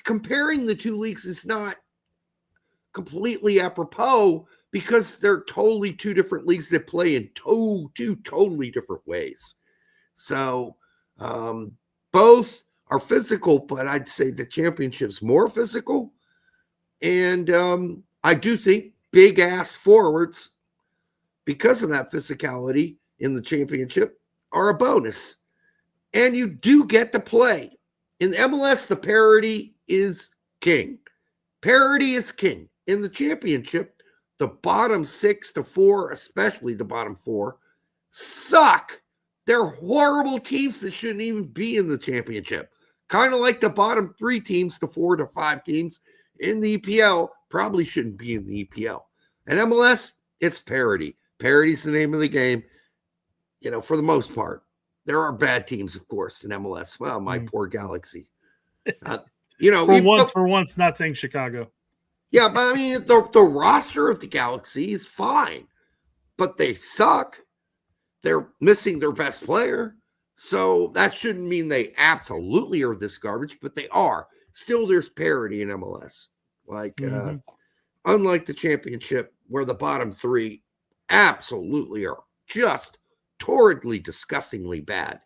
comparing the two leagues is not completely apropos, because they're totally two different leagues that play in two totally different ways. So both are physical, but I'd say the championship's more physical. And I do think big ass forwards, because of that physicality in the championship, are a bonus. And you do get to play. In the MLS, the parity is king. Parity is king. In the championship, the bottom 6 to 4, especially the bottom 4, suck. They're horrible teams that shouldn't even be in the championship. Kind of like the bottom 3 teams to 4 to 5 teams in the EPL probably shouldn't be in the EPL. And MLS, it's parity. Parity's the name of the game, for the most part. There are bad teams, of course, in MLS. Well, my poor Galaxy. For once, not saying Chicago. Yeah, but I mean, the roster of the Galaxy is fine, but they suck. They're missing their best player. So that shouldn't mean they absolutely are this garbage, but they are. Still, there's parity in MLS. Unlike the championship, where the bottom 3 absolutely are just torridly, disgustingly bad.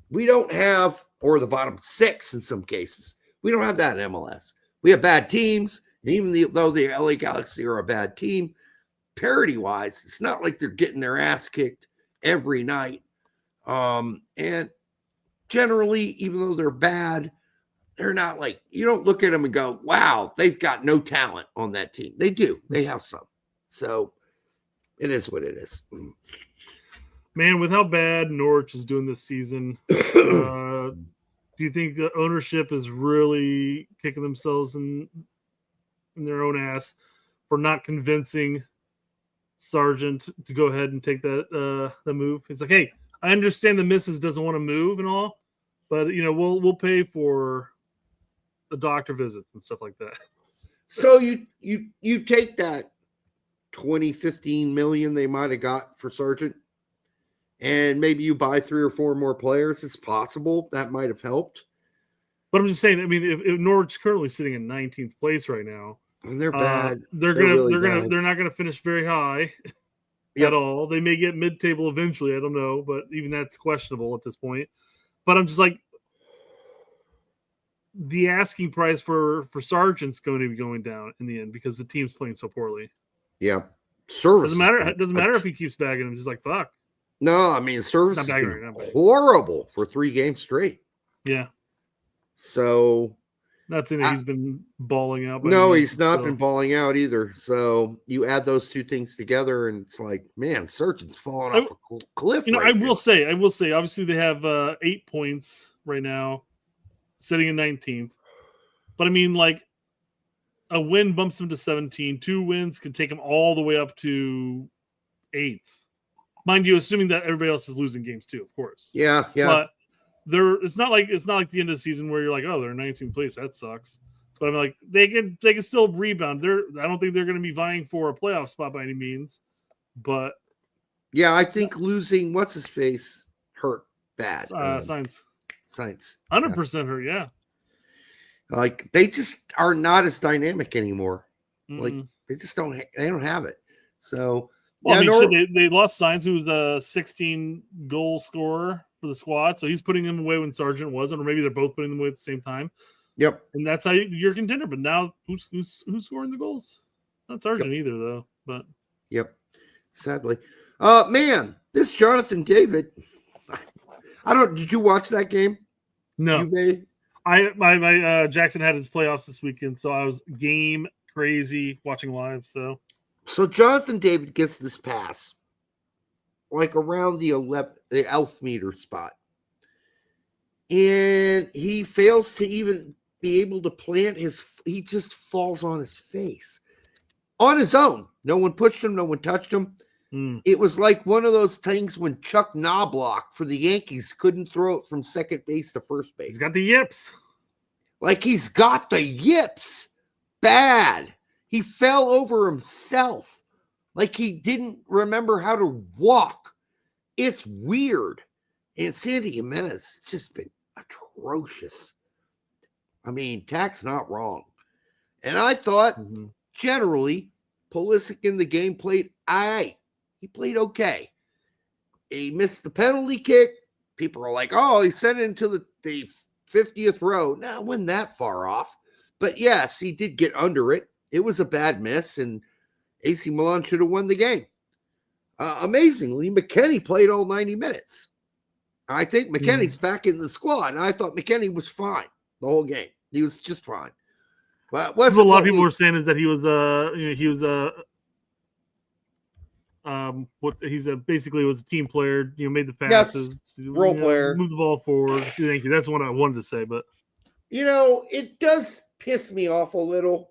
We don't have, or the bottom 6 in some cases, we don't have that in MLS. We have bad teams, and even though the LA Galaxy are a bad team, parity-wise, it's not like they're getting their ass kicked every night. And generally, even though they're bad, they're not like, you don't look at them and go, wow, they've got no talent on that team. They do. They have some. So it is what it is. Man, with how bad Norwich is doing this season, do you think the ownership is really kicking themselves in their own ass for not convincing Sargent to go ahead and take the move? He's like, hey, I understand the missus doesn't want to move and all, but we'll pay for the doctor visits and stuff like that. So you take that 15 million they might have got for Sargent, and maybe you buy 3 or 4 more players. It's possible that might have helped. But I'm just saying, I mean, if Norwich is currently sitting in 19th place right now, and they're bad. They're not gonna finish very high at all. They may get mid-table eventually. I don't know, but even that's questionable at this point. But I'm just like, the asking price for Sargent's going to be going down in the end because the team's playing so poorly. Yeah, Service doesn't matter if he keeps bagging him. Just like fuck. No, I mean Service has been horrible for 3 games straight. Yeah. So not saying that he's been balling out. No, he's not been balling out either. So you add those two things together, and it's like, man, Surgeon's falling off a cliff. You know, right I will say, obviously they have 8 points right now, sitting in 19th. But I mean, like, a win bumps them to 17. 2 wins can take them all the way up to 8th. Mind you, assuming that everybody else is losing games too, of course. Yeah. But it's not like the end of the season where you're like, oh, they're in 19th place. That sucks. But I'm like, they can still rebound. I don't think they're going to be vying for a playoff spot by any means. But yeah, I think losing what's his face hurt bad. Science. 100% hurt. Yeah. Like they just are not as dynamic anymore. Mm-mm. Like they just don't. They don't have it. So well, yeah, I mean, they lost Science, who was a 16 goal scorer for the squad. So he's putting them away when Sargent wasn't, or maybe they're both putting them away at the same time. Yep. And that's how you're a contender. But now who's scoring the goals? Not Sargent either, though. But yep. Sadly, man, this Jonathan David. Did you watch that game? No. My Jackson had his playoffs this weekend, so I was game crazy watching live. So Jonathan David gets this pass, like around the 11th meter spot, and he fails to even be able to plant his. He just falls on his face, on his own. No one pushed him. No one touched him. It was like one of those things when Chuck Knobloch for the Yankees couldn't throw it from second base to first base. He's got the yips. Like he's got the yips. Bad. He fell over himself. Like he didn't remember how to walk. It's weird. And Sandy Jimenez has just been atrocious. I mean, Tack's not wrong. And I thought generally Pulisic in the game played all right. He played okay. He missed the penalty kick. People are like, oh, he sent it into the 50th row. No, it wasn't that far off. But yes, he did get under it. It was a bad miss, and AC Milan should have won the game. Amazingly, McKennie played all 90 minutes. I think McKennie's back in the squad, and I thought McKennie was fine the whole game. He was just fine. But what a lot of people were saying is that he was basically was a team player, made the passes, role player, moved the ball forward. Thank you. That's what I wanted to say, but it does piss me off a little.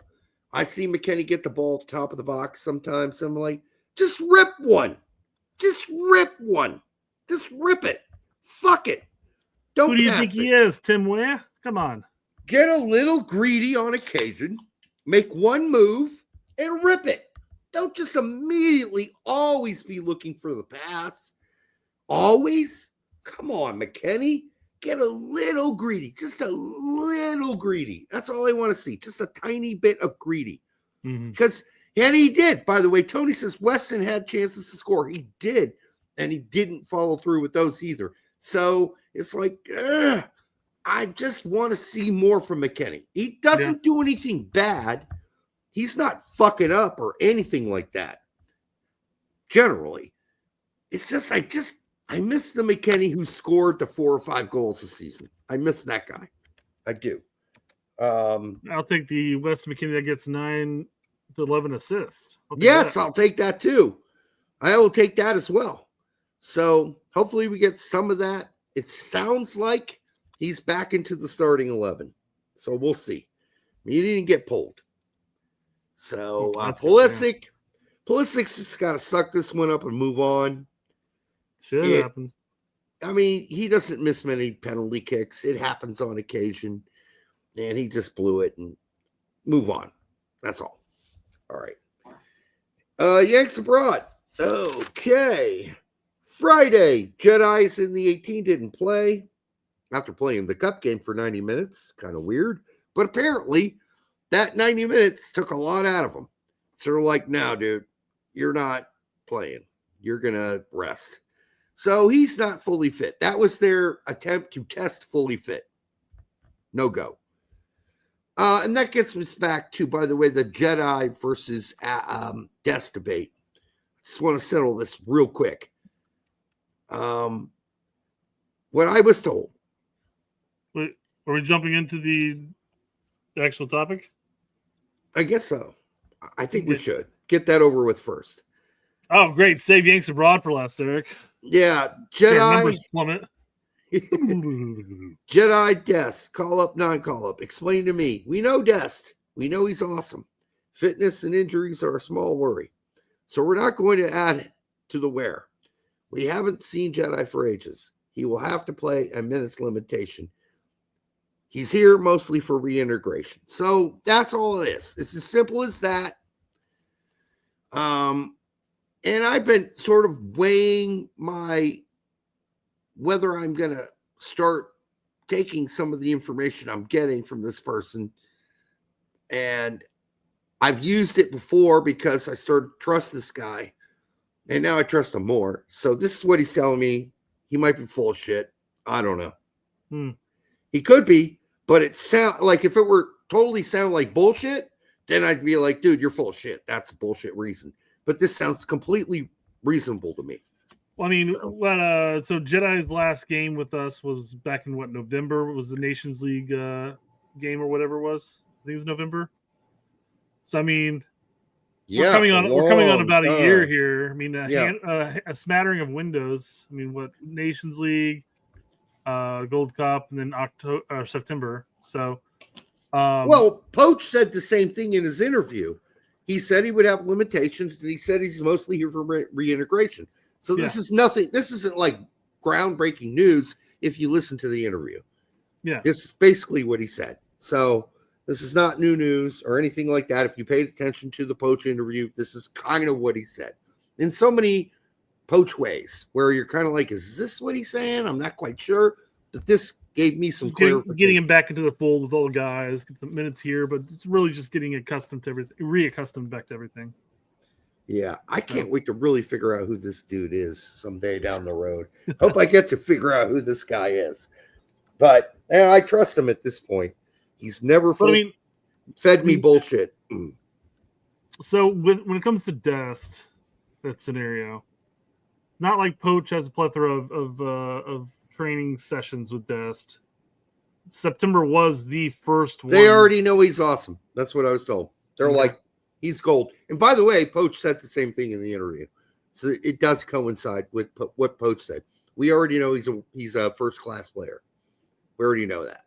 I see McKennie get the ball at the top of the box sometimes. I'm like, just rip one. Just rip one. Just rip it. Fuck it. Don't. Who do you think he is, Tim Ware? Come on. Get a little greedy on occasion. Make one move and rip it. Don't just immediately always be looking for the pass. Always? Come on, McKennie. Get a little greedy. Just a little greedy. That's all I want to see. Just a tiny bit of greedy. Because, and he did. By the way, Tony says Weston had chances to score. He did. And he didn't follow through with those either. So it's like, I just want to see more from McKennie. He doesn't do anything bad. He's not fucking up or anything like that. Generally. It's just, I miss the McKennie who scored the 4 or 5 goals this season. I miss that guy. I do. I'll take the Weston McKennie that gets 9 to 11 assists. I'll take that too. I will take that as well. So hopefully we get some of that. It sounds like he's back into the starting 11. So we'll see. He didn't get pulled. So Pulisic's just got to suck this one up and move on. Shit happens. I mean, he doesn't miss many penalty kicks. It happens on occasion. And he just blew it and move on. That's all. All right. Yanks abroad. Okay. Friday. Jedi's in the 18 didn't play after playing the cup game for 90 minutes. Kind of weird. But apparently that 90 minutes took a lot out of him. So they're like, no, dude, you're not playing. You're going to rest. So he's not fully fit. That was their attempt to test fully fit. No go. And that gets us back to, by the way, the Jedi versus Dest debate. Just want to settle this real quick. What I was told Wait, are we jumping into the actual topic? I guess so. I think we should get that over with first. Oh, great. Save Yanks abroad for last, Eric. Yeah, See our Jedi. numbers plummet. Jedi Dest, call up, non-call up. Explain to me. We know Dest. We know he's awesome. Fitness and injuries are a small worry. So we're not going to add it to the wear. We haven't seen Jedi for ages. He will have to play a minutes limitation. He's here mostly for reintegration. So that's all it is. It's as simple as that. And I've been sort of weighing whether I'm going to start taking some of the information I'm getting from this person. And I've used it before because I started to trust this guy. And now I trust him more. So this is what he's telling me. He might be full of shit. I don't know. He could be, but it sound like if it were totally sound like bullshit, then I'd be like, dude, you're full of shit. That's a bullshit reason. But this sounds completely reasonable to me. Well, I mean, so Jedi's last game with us was back in November? It was the Nations League game or whatever it was. I think it was November. So I mean, we're coming on about a year here. I mean, a smattering of windows. I mean, what Nations League, Gold Cup, and then September. So, well, Poach said the same thing in his interview. He said he would have limitations, and he said he's mostly here for reintegration. So this is nothing. This isn't like groundbreaking news if you listen to the interview. Yeah, this is basically what he said. So this is not new news or anything like that. If you paid attention to the Poach interview, this is kind of what he said in so many Poach ways where you're kind of like, is this what he's saying? I'm not quite sure. But this gave me some clarification. Getting him back into the fold with all the guys, get some minutes here, but it's really just getting accustomed to everything, reaccustomed back to everything. Yeah, I can't wait to really figure out who this dude is someday down the road. Hope I get to figure out who this guy is. But I trust him at this point. He's never fed me bullshit. So when it comes to Dest, that scenario, not like Poach has a plethora of training sessions with Dest. September was the first one. They already know he's awesome. That's what I was told. They're like, he's gold. And by the way, Poach said the same thing in the interview. So it does coincide with what Poach said. We already know he's a first-class player. We already know that.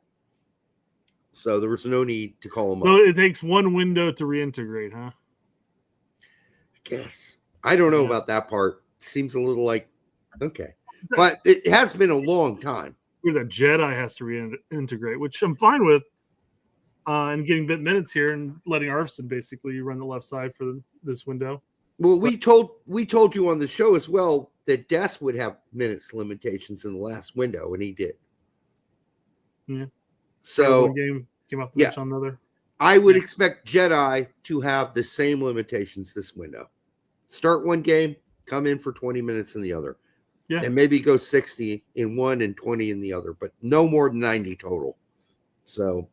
So there was no need to call him up. So it takes one window to reintegrate, huh? I guess. I don't know about that part. Seems a little like, okay. But it has been a long time. Where the Jedi has to reintegrate, which I'm fine with. And getting bit minutes here and letting Arfson basically run the left side for this window. Well, we told you on the show as well that Dest would have minutes limitations in the last window, and he did. Yeah. So one game came off the bench on another. I would expect Jedi to have the same limitations this window. Start one game, come in for 20 minutes in the other. Yeah. And maybe go 60 in one and 20 in the other, but no more than 90 total. So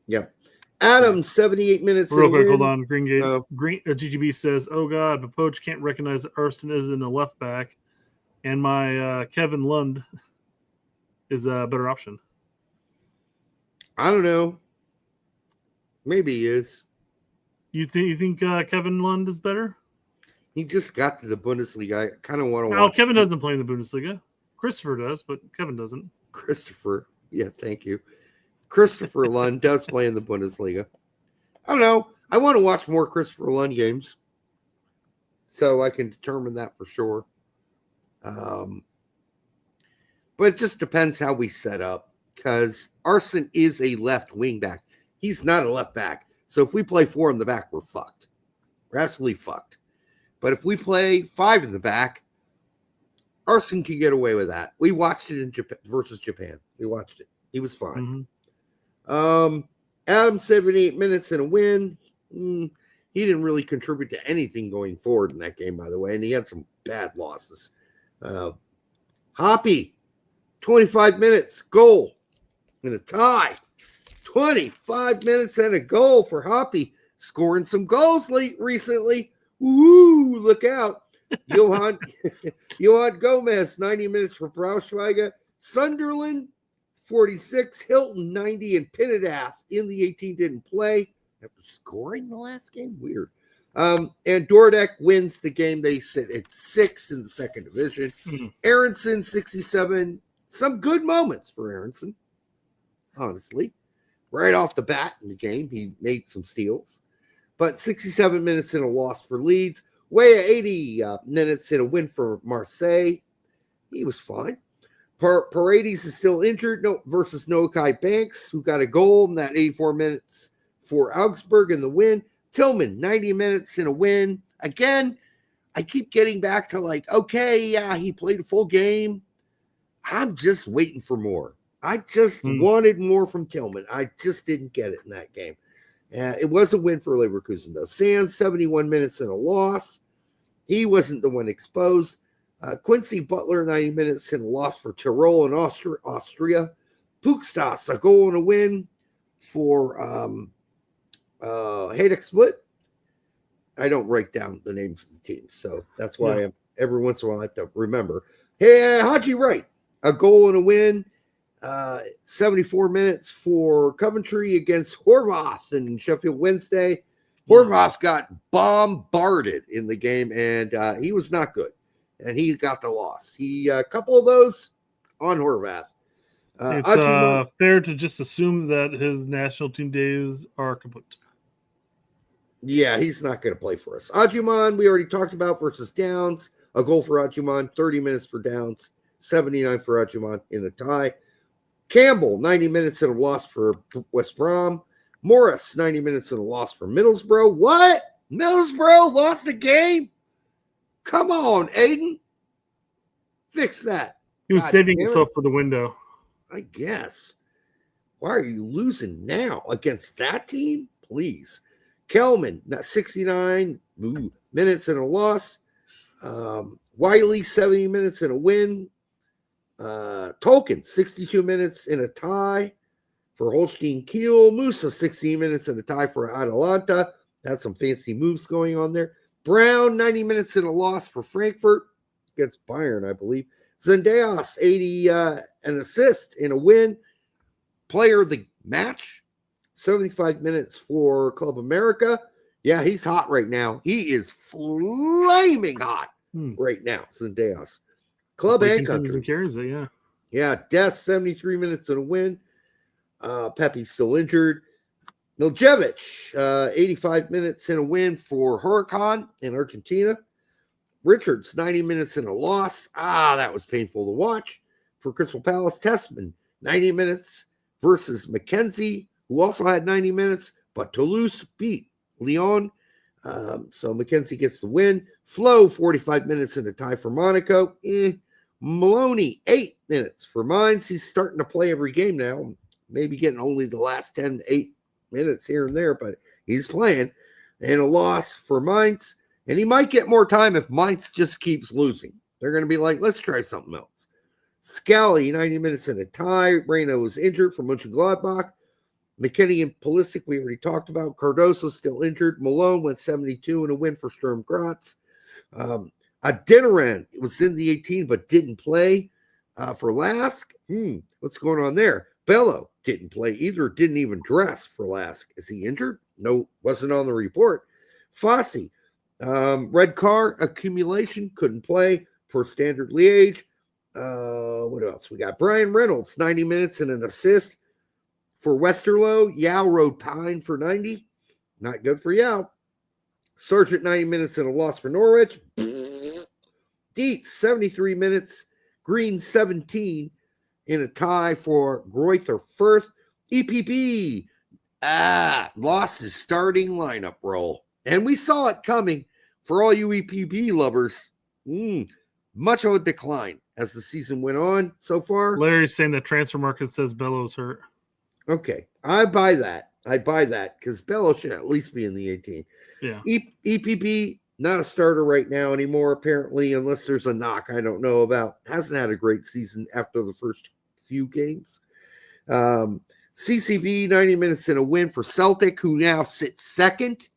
yeah. Adam, 78 minutes. Real quick, hold on. Green GGB says, "Oh God, but Poach can't recognize that Arfson isn't a left back, and my Kevin Lund is a better option." I don't know. Maybe he is. You think Kevin Lund is better? He just got to the Bundesliga. I kind of want to watch. Oh, Kevin doesn't play in the Bundesliga. Christopher does, but Kevin doesn't. Christopher. Yeah, thank you. Christopher Lund does play in the Bundesliga. I don't know. I want to watch more Christopher Lund games so I can determine that for sure. But it just depends how we set up because Arfson is a left wing back. He's not a left back. So if we play 4 in the back, we're fucked. We're absolutely fucked. But if we play 5 in the back, Arfson can get away with that. We watched it in Japan versus Japan. We watched it. He was fine. Adam, 78 minutes and a win. He didn't really contribute to anything going forward in that game, by the way, and he had some bad losses. Hoppy, 25 minutes, goal, and a tie. 25 minutes and a goal for Hoppy, scoring some goals recently. Woo, look out. Johan Gomez, 90 minutes for Braunschweiger. Sunderland, 46. Hilton, 90. And Pinnedath in the 18 didn't play after scoring the last game. Weird. And Dordek wins the game. They sit at 6 in the second division. Aronson, 67. Some good moments for Aronson, honestly. Right off the bat in the game, he made some steals. But 67 minutes in a loss for Leeds. Weah, 80 minutes in a win for Marseille. He was fine. Paredes is still injured versus Noakai Banks, who got a goal in that 84 minutes for Augsburg in the win. Tillman, 90 minutes in a win. Again, I keep getting back to like, okay, yeah, he played a full game. I'm just waiting for more. I just wanted more from Tillman. I just didn't get it in that game. It was a win for Leverkusen, though. Sands, 71 minutes in a loss. He wasn't the one exposed. Quincy Butler, 90 minutes in a loss for Tirol and Austria. Pukstas, a goal and a win for Hajduk Split. I don't write down the names of the teams, so that's why every once in a while I have to remember. Hey, Haji Wright, a goal and a win. 74 minutes for Coventry against Horvath in Sheffield Wednesday. Horvath got bombarded in the game, and he was not good, and he got the loss. He a couple of those on Horvath. It's fair to just assume that his national team days are kaput. Yeah, he's not going to play for us. Adjuman, we already talked about versus Downs. A goal for Adjuman, 30 minutes for Downs, 79 for Adjuman in a tie. Campbell, 90 minutes in a loss for West Brom. Morris, 90 minutes in a loss for Middlesbrough. What? Middlesbrough lost the game? Come on, Aiden. Fix that. He was saving himself for the window. I guess. Why are you losing now against that team? Please. Kelman, 69 minutes in a loss. Wiley, 70 minutes in a win. Tolkien, 62 minutes in a tie for Holstein Kiel. Musa, 16 minutes in a tie for Atalanta. That's some fancy moves going on there. Brown, 90 minutes in a loss for Frankfurt against Bayern, I believe. Zendejas, 80 an assist in a win. Player of the match, 75 minutes for Club America. Yeah, he's hot right now. He is flaming hot right now, Zendejas. Club and country. Carries it, yeah. Yeah, Dest, 73 minutes in a win. Pepe's still injured. Miljevic, 85 minutes in a win for Huracan in Argentina. Richards, 90 minutes in a loss. That was painful to watch for Crystal Palace. Tessman, 90 minutes versus McKenzie, who also had 90 minutes, but Toulouse beat Lyon. So McKenzie gets the win. Flo, 45 minutes in a tie for Monaco. Maloney, 8 minutes for Mainz. He's starting to play every game now. Maybe getting only the last 10 to 8 minutes here and there, but he's playing. And a loss for Mainz. And he might get more time if Mainz just keeps losing. They're going to be like, let's try something else. Scally, 90 minutes in a tie. Reyna was injured for Mönchengladbach. McKinney and Pulisic, we already talked about. Cardoso still injured. Malone went 72 in a win for Sturm Graz. Adeniran was in the 18 but didn't play for Lask. What's going on there? Bello didn't play either. Didn't even dress for Lask. Is he injured? No, wasn't on the report. Fossey, red card accumulation, couldn't play for Standard Liège. What else? We got Brian Reynolds, 90 minutes and an assist for Westerlo. Yao rode Pine for 90. Not good for Yao. Sargent, 90 minutes and a loss for Norwich. Dietz, 73 minutes. Green, 17 in a tie for Greuther Fürth. EPP, lost his starting lineup role. And we saw it coming for all you EPP lovers. Much of a decline as the season went on so far. Larry's saying the transfer market says Bellows hurt. Okay, I buy that. Because Bello should at least be in the 18. Yeah. EPP, not a starter right now anymore, apparently, unless there's a knock I don't know about. Hasn't had a great season after the first few games. CCV, 90 minutes in a win for Celtic, who now sits second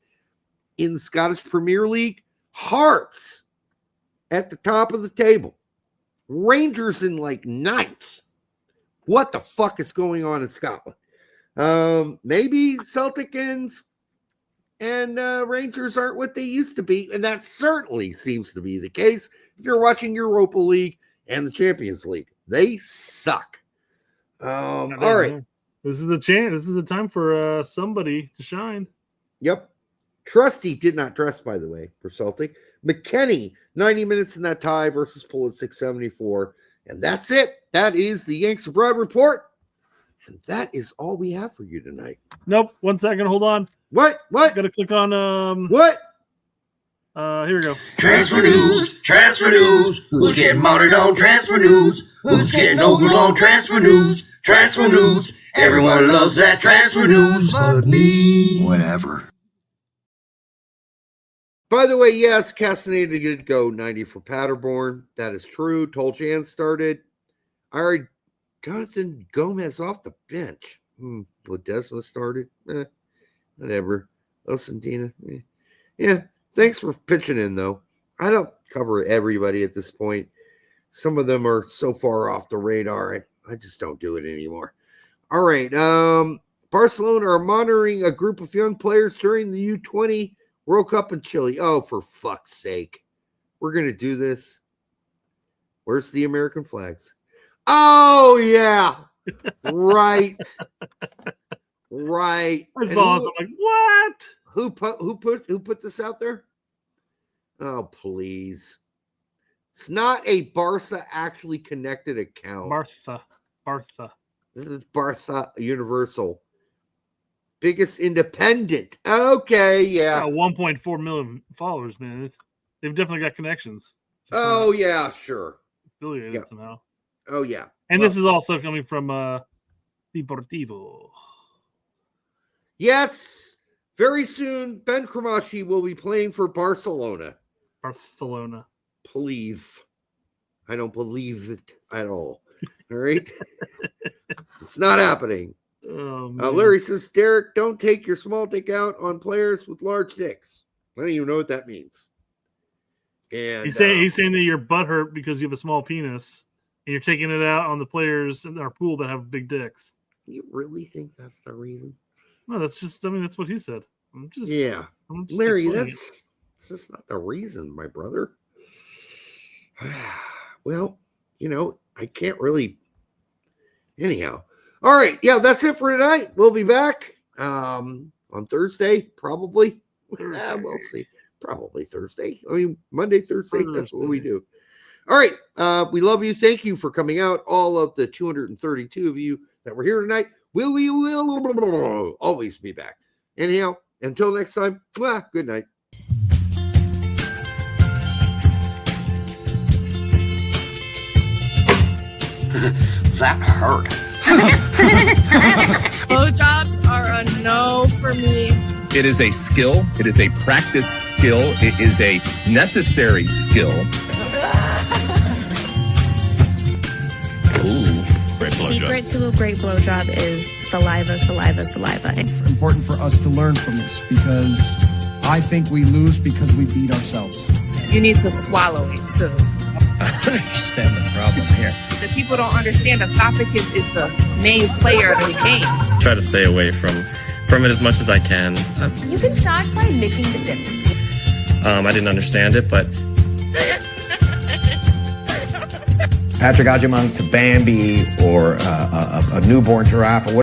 in the Scottish Premier League. Hearts, at the top of the table. Rangers in like 9th. What the fuck is going on in Scotland? Maybe Celtic and Rangers aren't what they used to be, and that certainly seems to be the case if you're watching Europa League and the Champions League. They suck. All right. This is the chance. This is the time for somebody to shine. Yep. Trusty did not dress, by the way, for Celtic. McKennie, 90 minutes in that tie versus Pulisic 674. And that's it. That is the Yanks Abroad Report. And that is all we have for you tonight. Nope. 1 second. Hold on. What? Got to click on what? Here we go. Transfer news. Transfer news. Who's getting mounted on transfer news? Who's getting over on transfer news? Transfer news. Everyone loves that transfer news but me. Whatever. By the way, yes, Castaneda did go 90 for Paderborn. That is true. Tolchan started. I already Jonathan Gomez off the bench. Ledesma started. Whatever. Osandina. Yeah. Thanks for pitching in, though. I don't cover everybody at this point. Some of them are so far off the radar. I just don't do it anymore. All right. Barcelona are monitoring a group of young players during the U20 World Cup in Chile. Oh, for fuck's sake. We're going to do this. Where's the American flags? Oh, yeah. Right. Right. I saw it. I'm like, what? Who put this out there? Oh, please. It's not a Barca actually connected account. Barca. This is Barca Universal. Biggest independent. Okay, yeah. 1.4 million followers, man. They've definitely got connections. Oh, yeah, sure. Affiliated somehow. Oh, yeah. And this is also coming from Deportivo. Yes. Very soon, Ben Kramashi will be playing for Barcelona. Barcelona. Please. I don't believe it at all. All right? It's not happening. Oh, Larry says, Derek, don't take your small dick out on players with large dicks. I don't even know what that means. And he's saying that your butt hurt because you have a small penis, and you're taking it out on the players in our pool that have big dicks. You really think that's the reason? No, that's just. I mean, that's what he said. I'm just Larry, that's just not the reason, my brother. Well, I can't really. Anyhow. All right. Yeah, that's it for tonight. We'll be back on Thursday, probably. We'll see. Probably Thursday. I mean, Monday, Thursday. That's what we do. All right. We love you. Thank you for coming out. All of the 232 of you that were here tonight. We will always be back. Anyhow, until next time, good night. That hurt. Blowjobs are a no for me. It is a skill. It is a practice skill. It is a necessary skill. The secret to a great blowjob is saliva, saliva, saliva. It's important for us to learn from this because I think we lose because we beat ourselves. You need to swallow it too. I don't understand the problem here. The people don't understand esophagus is the main player of the game. Try to stay away from it as much as I can. You can start by licking the dip. I didn't understand it, but Patrick Agyemang to Bambi or a newborn giraffe or whatever.